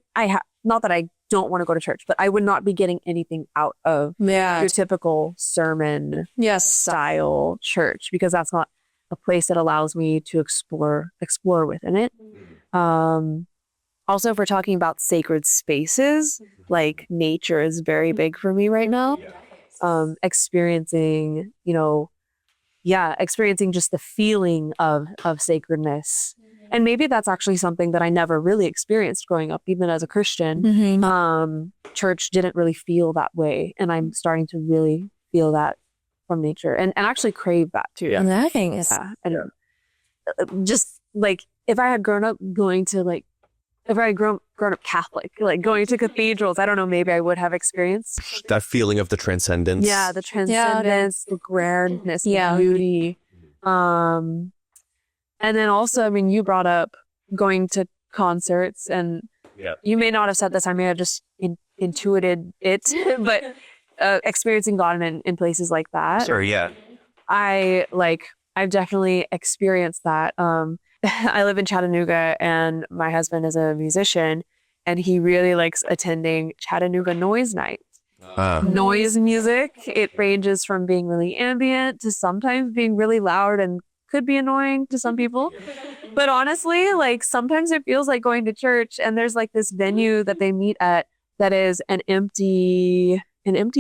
not that I don't want to go to church, but I would not be getting anything out of your typical sermon style church, because that's not a place that allows me to explore within it. also, if we're talking about sacred spaces, like nature is very big for me right now. Experiencing, experiencing just the feeling of sacredness. And maybe that's actually something that I never really experienced growing up, even as a Christian. Church didn't really feel that way. And I'm starting to really feel that from nature and actually crave that too. And that thing is... And just like, if I had grown up Catholic, like going to cathedrals, I don't know, maybe I would have experienced that feeling of the transcendence. Yeah, the transcendence, the grandness, the beauty. And then also, I mean, you brought up going to concerts, and you may not have said this, I may have just intuited it, but experiencing God in places like that. Sure, yeah. I've definitely experienced that. I live in Chattanooga, and my husband is a musician, and he really likes attending Chattanooga Noise Night. Noise music, it ranges from being really ambient to sometimes being really loud and could be annoying to some people. But honestly, like sometimes it feels like going to church, and there's like this venue that they meet at that is an empty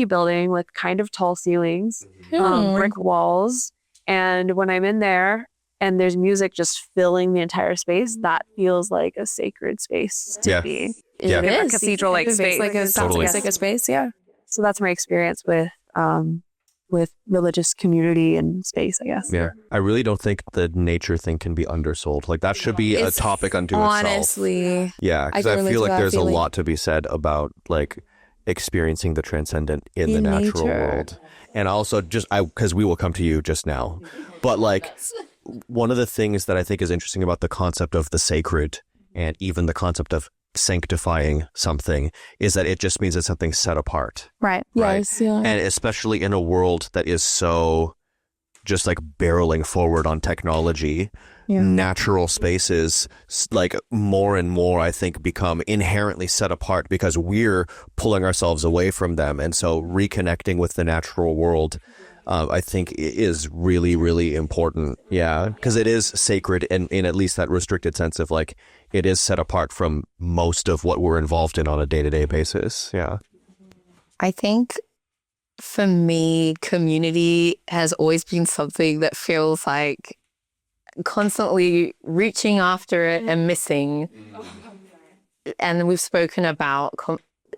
building with kind of tall ceilings, brick walls. And when I'm in there and there's music just filling the entire space, that feels like a sacred space to be. Yeah. A cathedral-like space. Like a sacred space, yeah. So that's my experience with religious community and space, I guess. Yeah. I really don't think the nature thing can be undersold. Like that should be a topic unto itself. Honestly. Yeah, because I feel like there's a lot to be said about like experiencing the transcendent in the natural world. And also because we will come to you just now, but like one of the things that I think is interesting about the concept of the sacred and even the concept of sanctifying something is that it just means it's something set apart. Right. Yes. Yeah. And especially in a world that is so just like barreling forward on technology, natural spaces like more and more I think become inherently set apart because we're pulling ourselves away from them. And so reconnecting with the natural world I think is really, really important. Yeah, because it is sacred in at least that restricted sense of like it is set apart from most of what we're involved in on a day-to-day basis. Yeah. I think for me, community has always been something that feels like constantly reaching after it and missing. And we've spoken about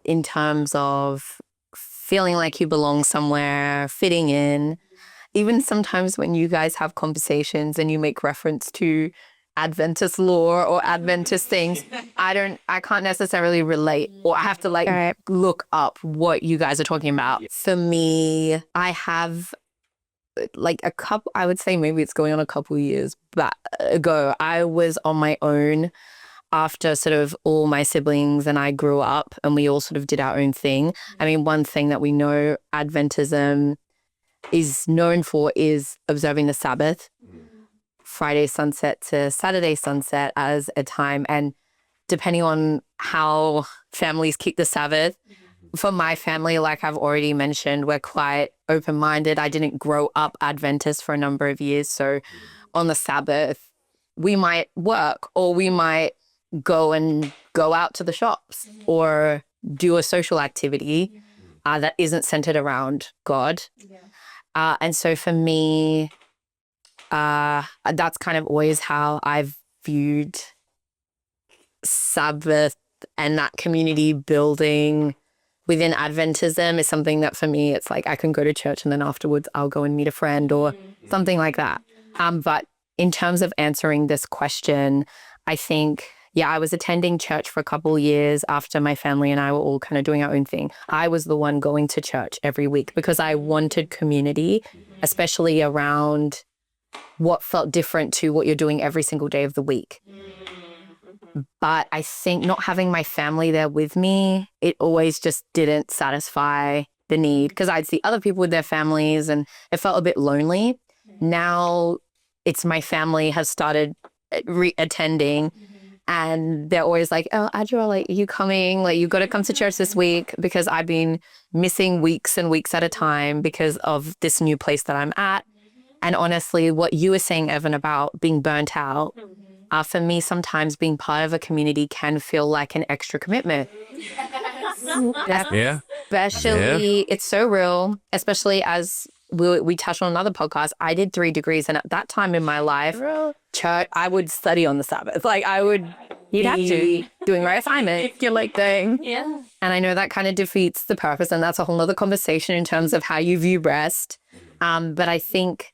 in terms of feeling like you belong somewhere, fitting in. Even sometimes when you guys have conversations and you make reference to Adventist lore or Adventist things, I can't necessarily relate, or I have to look up what you guys are talking about. For me, I have like I would say maybe it's going on a couple years ago, I was on my own after sort of all my siblings and I grew up and we all sort of did our own thing. I mean, one thing that we know Adventism is known for is observing the Sabbath, Friday sunset to Saturday sunset as a time. And depending on how families keep the Sabbath, for my family, like I've already mentioned, we're quite open-minded. I didn't grow up Adventist for a number of years. So on the Sabbath, we might work or we might go out to the shops or do a social activity that isn't centered around God. And so for me, that's kind of always how I've viewed Sabbath, and that community building within Adventism is something that for me, it's like I can go to church and then afterwards I'll go and meet a friend or something like that. But in terms of answering this question, I think, I was attending church for a couple of years after my family and I were all kind of doing our own thing. I was the one going to church every week because I wanted community, especially around what felt different to what you're doing every single day of the week. But I think not having my family there with me, it always just didn't satisfy the need because I'd see other people with their families and it felt a bit lonely. Now it's my family has started attending and they're always like, oh, Adra, like, are you coming? Like, you got to come to church this week because I've been missing weeks and weeks at a time because of this new place that I'm at. And honestly, what you were saying, Evan, about being burnt out, For me, sometimes being part of a community can feel like an extra commitment. Yeah. Especially, it's so real, especially as we touched on another podcast. I did 3 degrees, and at that time in my life, church, I would study on the Sabbath. Like I would be doing my assignment. You're like, dang. And I know that kind of defeats the purpose, and that's a whole other conversation in terms of how you view rest. But I think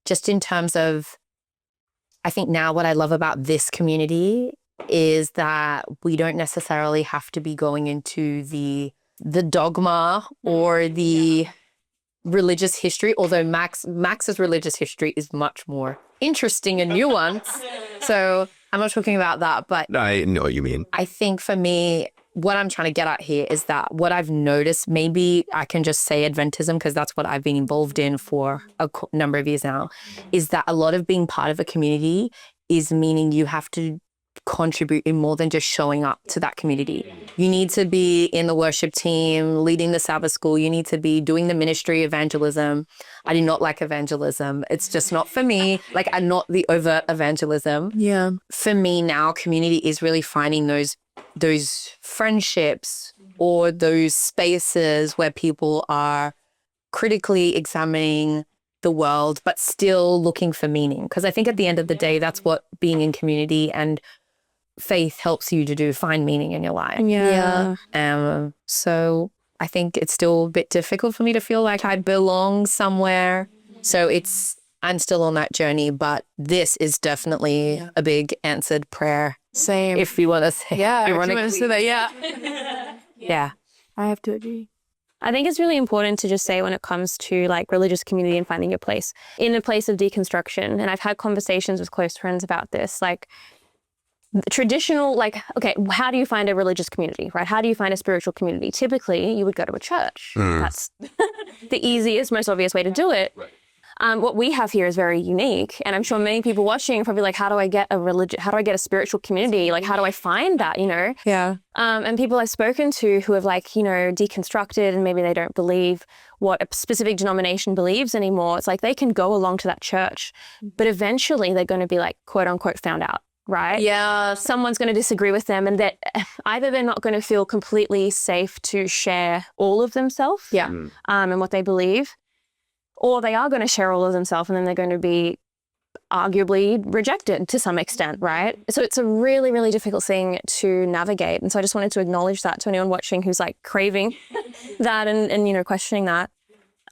just in terms of, I think now what I love about this community is that we don't necessarily have to be going into the dogma or the religious history, although Max's religious history is much more interesting and nuanced. So I'm not talking about that, but I know what you mean. I think for me, what I'm trying to get at here is that what I've noticed, maybe I can just say Adventism because that's what I've been involved in for a number of years now, is that a lot of being part of a community is meaning you have to contribute in more than just showing up to that community. You need to be in the worship team, leading the Sabbath school. You need to be doing the ministry evangelism. I do not like evangelism. It's just not for me. Like, I'm not the overt evangelism. Yeah. For me now, community is really finding those friendships or those spaces where people are critically examining the world, but still looking for meaning. Because I think at the end of the day, that's what being in community and faith helps you to do, find meaning in your life. Yeah. So I think it's still a bit difficult for me to feel like I belong somewhere. So I'm still on that journey, but this is definitely a big answered prayer. Same. If you want to say, yeah. If you want ironically. to say that, yeah. Yeah. I have to agree. I think it's really important to just say when it comes to like religious community and finding your place in a place of deconstruction. And I've had conversations with close friends about this, like traditional, like, okay, how do you find a religious community, right? How do you find a spiritual community? Typically, you would go to a church. That's the easiest, most obvious way to do it. Right. What we have here is very unique. And I'm sure many people watching are probably like, how do I get a spiritual community? Like, how do I find that, you know? Yeah. And people I've spoken to who have like, you know, deconstructed and maybe they don't believe what a specific denomination believes anymore. It's like they can go along to that church, but eventually they're going to be like, quote unquote, found out, right? Yeah. Someone's going to disagree with them and that either they're not going to feel completely safe to share all of themselves and what they believe, or they are going to share all of themselves and then they're going to be arguably rejected to some extent, right? So it's a really, really difficult thing to navigate. And so I just wanted to acknowledge that to anyone watching who's like craving that and you know, questioning that.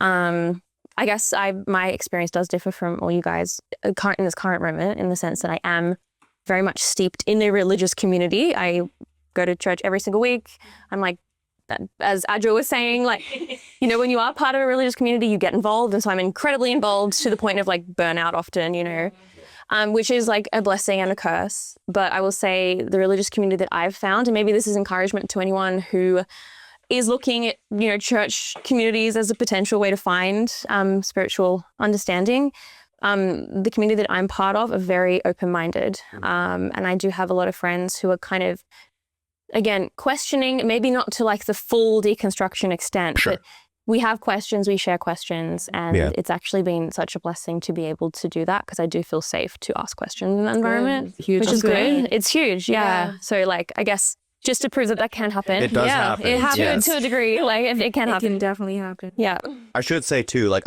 I guess my experience does differ from all you guys in this current moment in the sense that I am very much steeped in a religious community. I go to church every single week. I'm like, as Adjo was saying, like, you know, when you are part of a religious community, you get involved. And so I'm incredibly involved to the point of like burnout often, you know, which is like a blessing and a curse. But I will say the religious community that I've found, and maybe this is encouragement to anyone who is looking at, you know, church communities as a potential way to find spiritual understanding. The community that I'm part of are very open-minded. And I do have a lot of friends who are kind of, again, questioning, maybe not to like the full deconstruction extent, but we have questions, we share questions, and it's actually been such a blessing to be able to do that because I do feel safe to ask questions in that environment, Huge. which is good. It's huge, yeah. So like, I guess just to prove that can happen. It does happen. It happens yes. to a degree. Like it can happen. It can definitely happen. Yeah. I should say too, like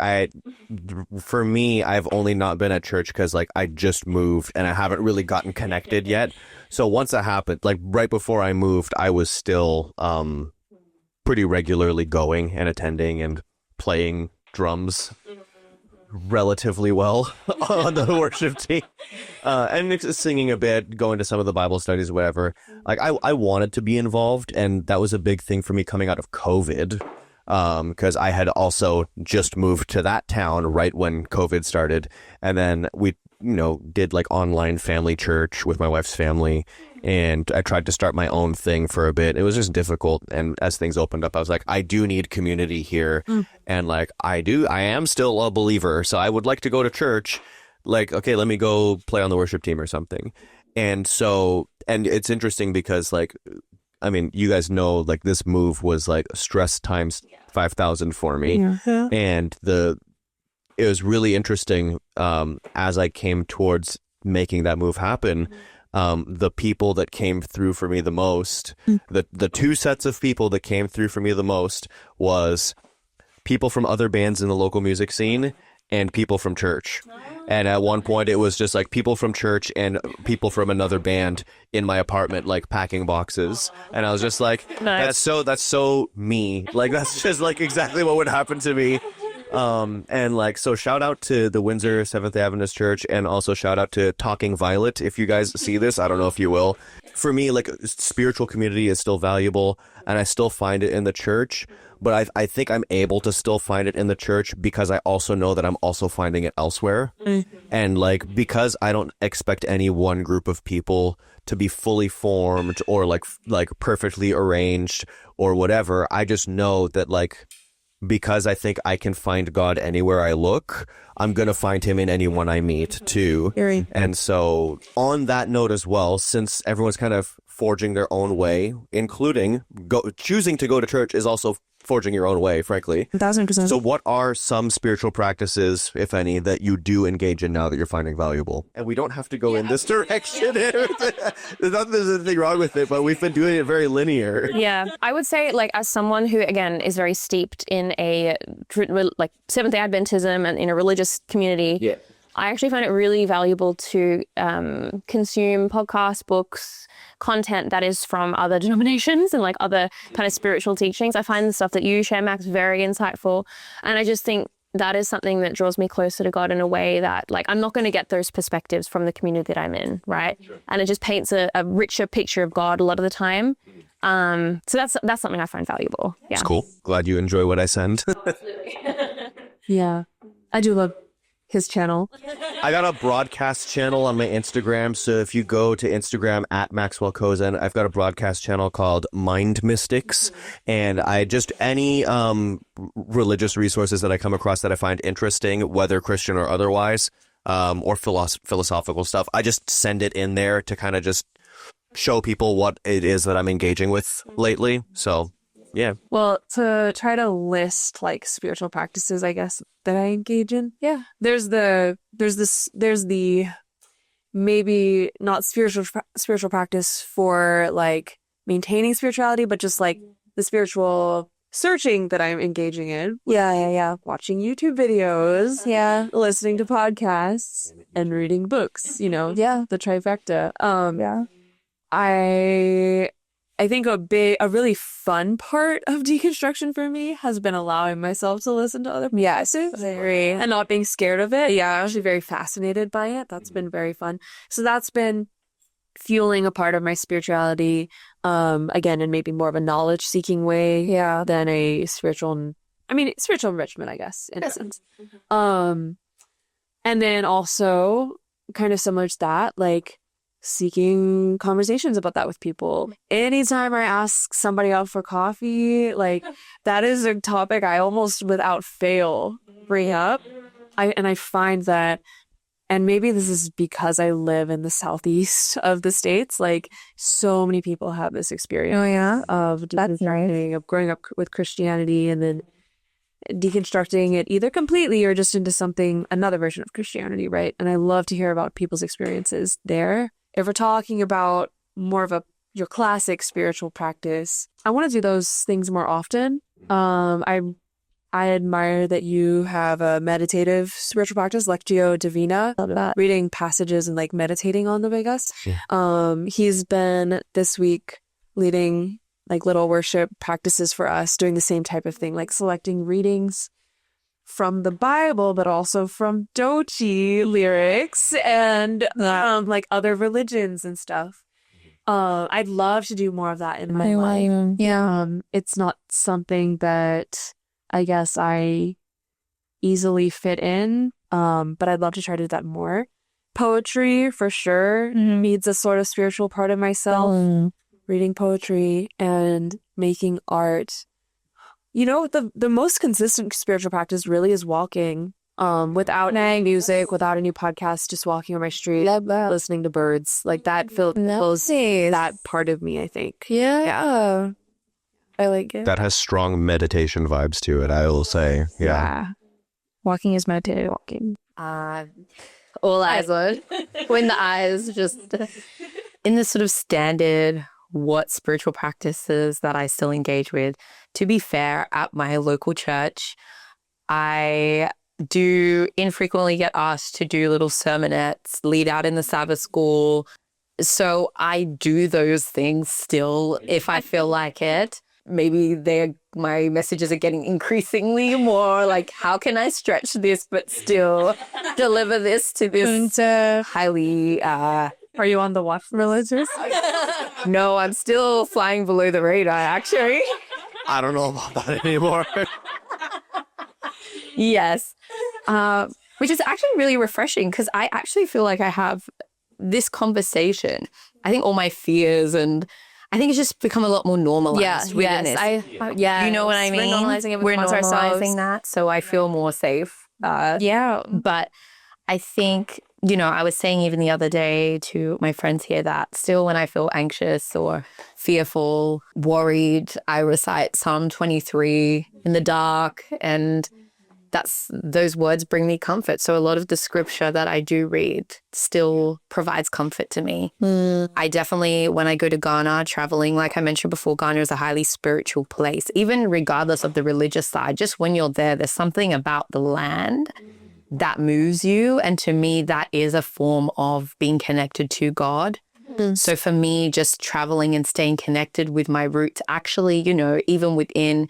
for me, I've only not been at church because like I just moved and I haven't really gotten connected yet. So once that happened, like right before I moved, I was still pretty regularly going and attending and playing drums relatively well on the worship team and singing a bit, going to some of the Bible studies, whatever. Like I wanted to be involved, and that was a big thing for me coming out of COVID because I had also just moved to that town right when COVID started, and then we did like online family church with my wife's family, and I tried to start my own thing for a bit. It was just difficult, and as things opened up, I was like, I do need community here, and like I am still a believer, so I would like to go to church. Like, okay, let me go play on the worship team or something. And so, and it's interesting because like, I mean, you guys know, like this move was like stress times 5,000 for me, and it was really interesting as I came towards making that move happen, the people that came through for me the most, the two sets of people that came through for me the most was people from other bands in the local music scene and people from church. And at one point it was just like people from church and people from another band in my apartment, like packing boxes. And I was just like, that's so me. Like, that's just like exactly what would happen to me. And like, so shout out to the Windsor Seventh-day Adventist Church, and also shout out to Talking Violet. If you guys see this, I don't know if you will. For me, like, spiritual community is still valuable, and I still find it in the church, but I think I'm able to still find it in the church because I also know that I'm also finding it elsewhere. And like, because I don't expect any one group of people to be fully formed or like perfectly arranged or whatever, I just know that, like, because I think I can find God anywhere I look, I'm going to find him in anyone I meet too. And so on that note as well, since everyone's kind of forging their own way, including choosing to go to church is also forging your own way, frankly. 1,000%. So what are some spiritual practices, if any, that you do engage in now that you're finding valuable? And we don't have to go in this direction. There's nothing wrong with it, but we've been doing it very linear. Yeah, I would say, like, as someone who, again, is very steeped in a like Seventh-day Adventism and in a religious community, I actually find it really valuable to consume podcasts, books, content that is from other denominations and like other kind of spiritual teachings. I find the stuff that you share, Max, very insightful, and I just think that is something that draws me closer to God in a way that, like, I'm not going to get those perspectives from the community that I'm in, right? Sure. And it just paints a richer picture of God a lot of the time. So that's something I find valuable. Yeah, it's cool. Glad you enjoy what I send. Yeah, I do love his channel. I got a broadcast channel on my Instagram, so if you go to Instagram at Maxwell Kozen, I've got a broadcast channel called Mind Mystics, and I just any religious resources that I come across that I find interesting, whether Christian or otherwise, or philosophical stuff, I just send it in there to kind of just show people what it is that I'm engaging with lately. So yeah. Well, to try to list like spiritual practices, I guess, that I engage in. Yeah. There's the maybe not spiritual practice for like maintaining spirituality, but just like the spiritual searching that I'm engaging in. Yeah. Watching YouTube videos. Yeah. Listening to podcasts and reading books, you know. Yeah. The trifecta. I think a really fun part of deconstruction for me has been allowing myself to listen to other perspectives and not being scared of it. Yeah, I'm actually very fascinated by it. That's been very fun. So that's been fueling a part of my spirituality, again, in maybe more of a knowledge-seeking way than a spiritual enrichment, I guess, in a sense. And then also, kind of similar to that, like, seeking conversations about that with people. Anytime I ask somebody out for coffee, like, that is a topic I almost without fail bring up. I find that, and maybe this is because I live in the southeast of the States, like, so many people have this experience of deconstructing, of growing up with Christianity and then deconstructing it either completely or just into another version of Christianity, right? And I love to hear about people's experiences there. If we're talking about more of your classic spiritual practice, I want to do those things more often. I admire that you have a meditative spiritual practice, Lectio Divina, reading passages and like meditating on them, I guess. Yeah. He's been this week leading like little worship practices for us, doing the same type of thing, like selecting readings from the Bible, but also from Dochi lyrics and like other religions and stuff. I'd love to do more of that in my life. Yeah. It's not something that I guess I easily fit in, but I'd love to try to do that more. Poetry, for sure, needs a sort of spiritual part of myself. Reading poetry and making art. You know, the most consistent spiritual practice really is walking, without any music, without any podcast, just walking on my street, listening to birds. Like, that fills that part of me, I think. Yeah. I like it. That has strong meditation vibes to it, I will say. Yeah. Walking is meditative walking. All eyes on. When the eyes just in the sort of standard what spiritual practices that I still engage with. To be fair, at my local church, I do infrequently get asked to do little sermonettes, lead out in the Sabbath school. So I do those things still if I feel like it. Maybe my messages are getting increasingly more like, how can I stretch this but still deliver this to this highly... Are you on the watch religious? No, I'm still flying below the radar, actually. I don't know about that anymore. Yes. Which is actually really refreshing because I actually feel like I have this conversation. I think all my fears and I think it's just become a lot more normalized within this. Yeah. You know what I mean? We're normalizing it We're amongst ourselves. normalizing that, so I feel more safe. Yeah. But I think, I was saying even the other day to my friends here that still when I feel anxious or fearful, worried, I recite Psalm 23 in the dark, and those words bring me comfort. So a lot of the scripture that I do read still provides comfort to me. I definitely, when I go to Ghana, traveling, like I mentioned before, Ghana is a highly spiritual place, even regardless of the religious side. Just when you're there, there's something about the land that moves you. And to me, that is a form of being connected to God. So for me, just traveling and staying connected with my roots, actually, even within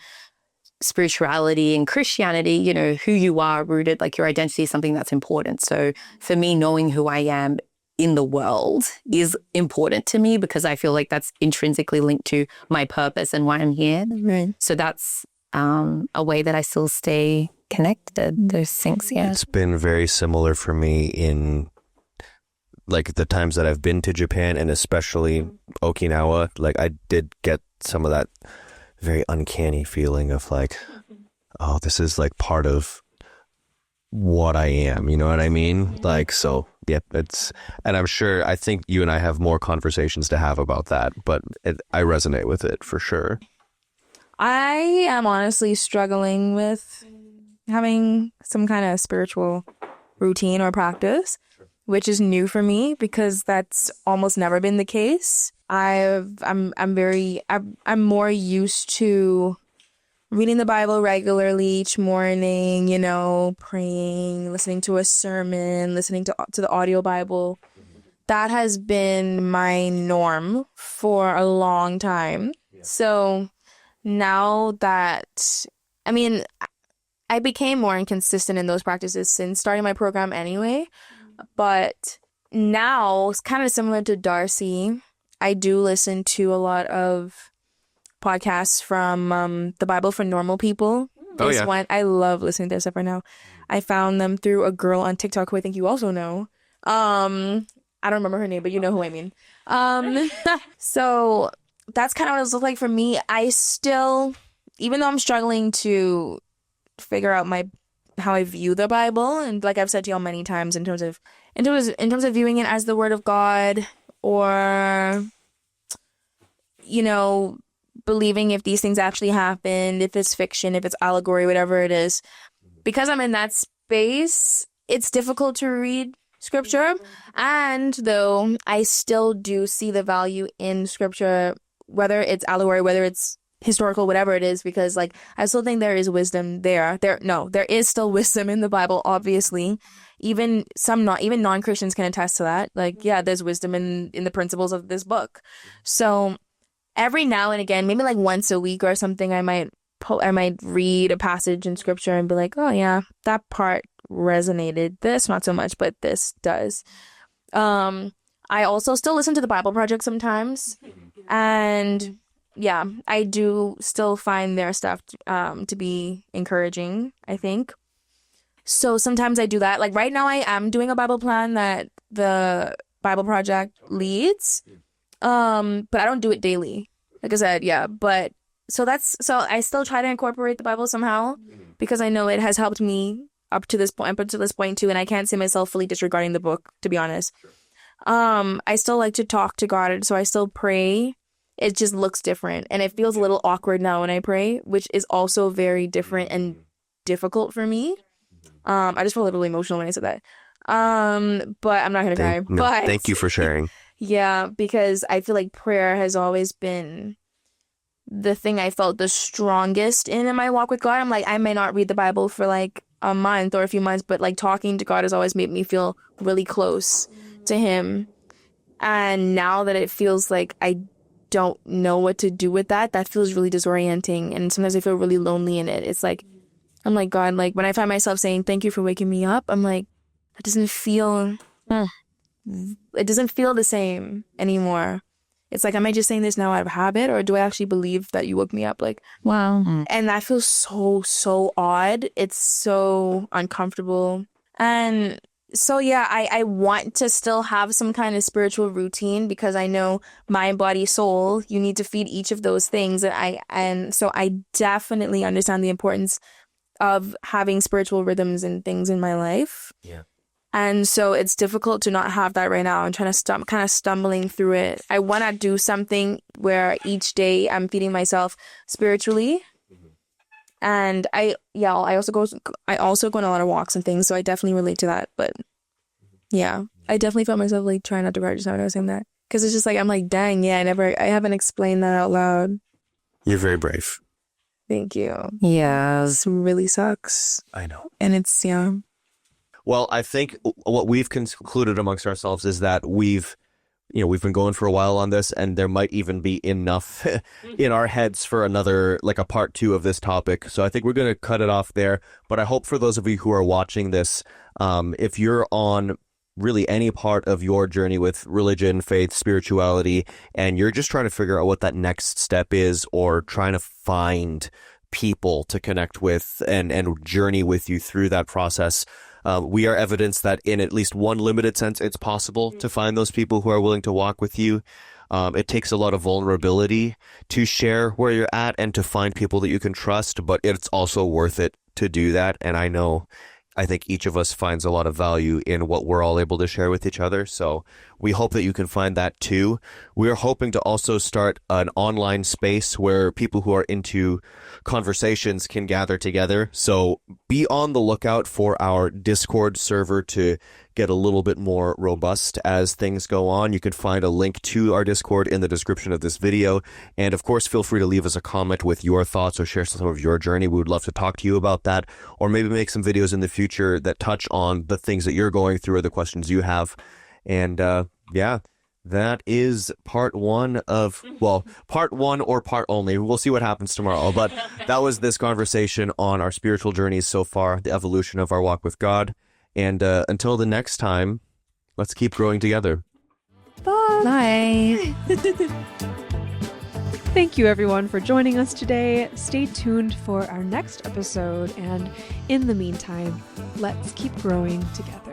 spirituality and Christianity, who you are rooted, like your identity is something that's important. So for me, knowing who I am in the world is important to me because I feel like that's intrinsically linked to my purpose and why I'm here. Right. So that's a way that I still stay connected. Those things, yeah. It's been very similar for me in like the times that I've been to Japan and especially Okinawa. Like I did get some of that very uncanny feeling of like, oh, this is like part of what I am. You know what I mean? Like, so yeah, and I think you and I have more conversations to have about that, but I resonate with it for sure. I am honestly struggling with having some kind of spiritual routine or practice, which is new for me because that's almost never been the case. I'm more used to reading the Bible regularly each morning, praying, listening to a sermon, listening to the audio Bible. That has been my norm for a long time. So now that, I became more inconsistent in those practices since starting my program anyway. But now, it's kind of similar to Darcy. I do listen to a lot of podcasts from the Bible for Normal People. One, I love listening to their stuff right now. I found them through a girl on TikTok who I think you also know. I don't remember her name, but you know who I mean. So that's kind of what it looks like for me. I still, even though I'm struggling to figure out how I view the Bible, and like I've said to y'all many times, in terms of viewing it as the Word of God, or believing if these things actually happened, if it's fiction, if it's allegory, whatever it is. Because I'm in that space, it's difficult to read scripture. And though I still do see the value in scripture, whether it's allegory, whether it's historical, whatever it is, because like I still think there is wisdom there. There is still wisdom in the Bible, obviously. Even non-Christians can attest to that. Like, yeah, there's wisdom in the principles of this book. So every now and again, maybe like once a week or something, I might read a passage in scripture and be like, oh yeah, that part resonated. This not so much, but this does. I also still listen to the Bible Project sometimes, and yeah, I do still find their stuff to be encouraging, I think. So sometimes I do that. Like right now I am doing a Bible plan that the Bible Project leads. But I don't do it daily. Like I said, yeah. But so I still try to incorporate the Bible somehow because I know it has helped me up to this point too, and I can't see myself fully disregarding the book, to be honest. I still like to talk to God, so I still pray. It just looks different, and it feels a little awkward now when I pray, which is also very different and difficult for me. I just feel a little emotional when I said that. But I'm not gonna cry. But Thank you for sharing. yeah, because I feel like prayer has always been the thing I felt the strongest in my walk with God. I'm like, I may not read the Bible for like a month or a few months, but like talking to God has always made me feel really close to him. And now that it feels like I don't know what to do with that, that feels really disorienting. And sometimes I feel really lonely in it. It's like, I'm like, God, like when I find myself saying, thank you for waking me up, I'm like, that doesn't feel, it doesn't feel the same anymore. It's like, am I just saying this now out of habit, or do I actually believe that you woke me up? Like, Wow. and that feels so odd. It's so uncomfortable. And so, yeah, I want to still have some kind of spiritual routine, because I know mind, body, soul, you need to feed each of those things. And so I definitely understand the importance of having spiritual rhythms and things in my life. Yeah. And so it's difficult to not have that right now. I'm trying to kind of stumbling through it. I want to do something where each day I'm feeding myself spiritually. And I also go on a lot of walks and things, so I definitely relate to that. But yeah, I definitely felt myself like trying not to cry just now when I was saying that, because it's just like, I'm like, dang, yeah, I haven't explained that out loud. You're very brave. Thank you. Yeah. This really sucks, I know. and it's Well, I think what we've concluded amongst ourselves is that we've been going for a while on this, and there might even be enough in our heads for another, like a part 2 of this topic. So I think we're going to cut it off there. But I hope for those of you who are watching this, if you're on really any part of your journey with religion, faith, spirituality, and you're just trying to figure out what that next step is, or trying to find people to connect with and journey with you through that process, we are evidence that in at least one limited sense, it's possible to find those people who are willing to walk with you. It takes a lot of vulnerability to share where you're at and to find people that you can trust, but it's also worth it to do that. And I think each of us finds a lot of value in what we're all able to share with each other. So we hope that you can find that too. We are hoping to also start an online space where people who are into conversations can gather together. So be on the lookout for our Discord server to get a little bit more robust as things go on. You can find a link to our Discord in the description of this video. And of course, feel free to leave us a comment with your thoughts or share some of your journey. We would love to talk to you about that, or maybe make some videos in the future that touch on the things that you're going through or the questions you have. And yeah, that is part 1 of, well, part 1 or part only. We'll see what happens tomorrow. But that was this conversation on our spiritual journeys so far, the evolution of our walk with God. And until the next time, let's keep growing together. Bye. Thank you, everyone, for joining us today. Stay tuned for our next episode. And in the meantime, let's keep growing together.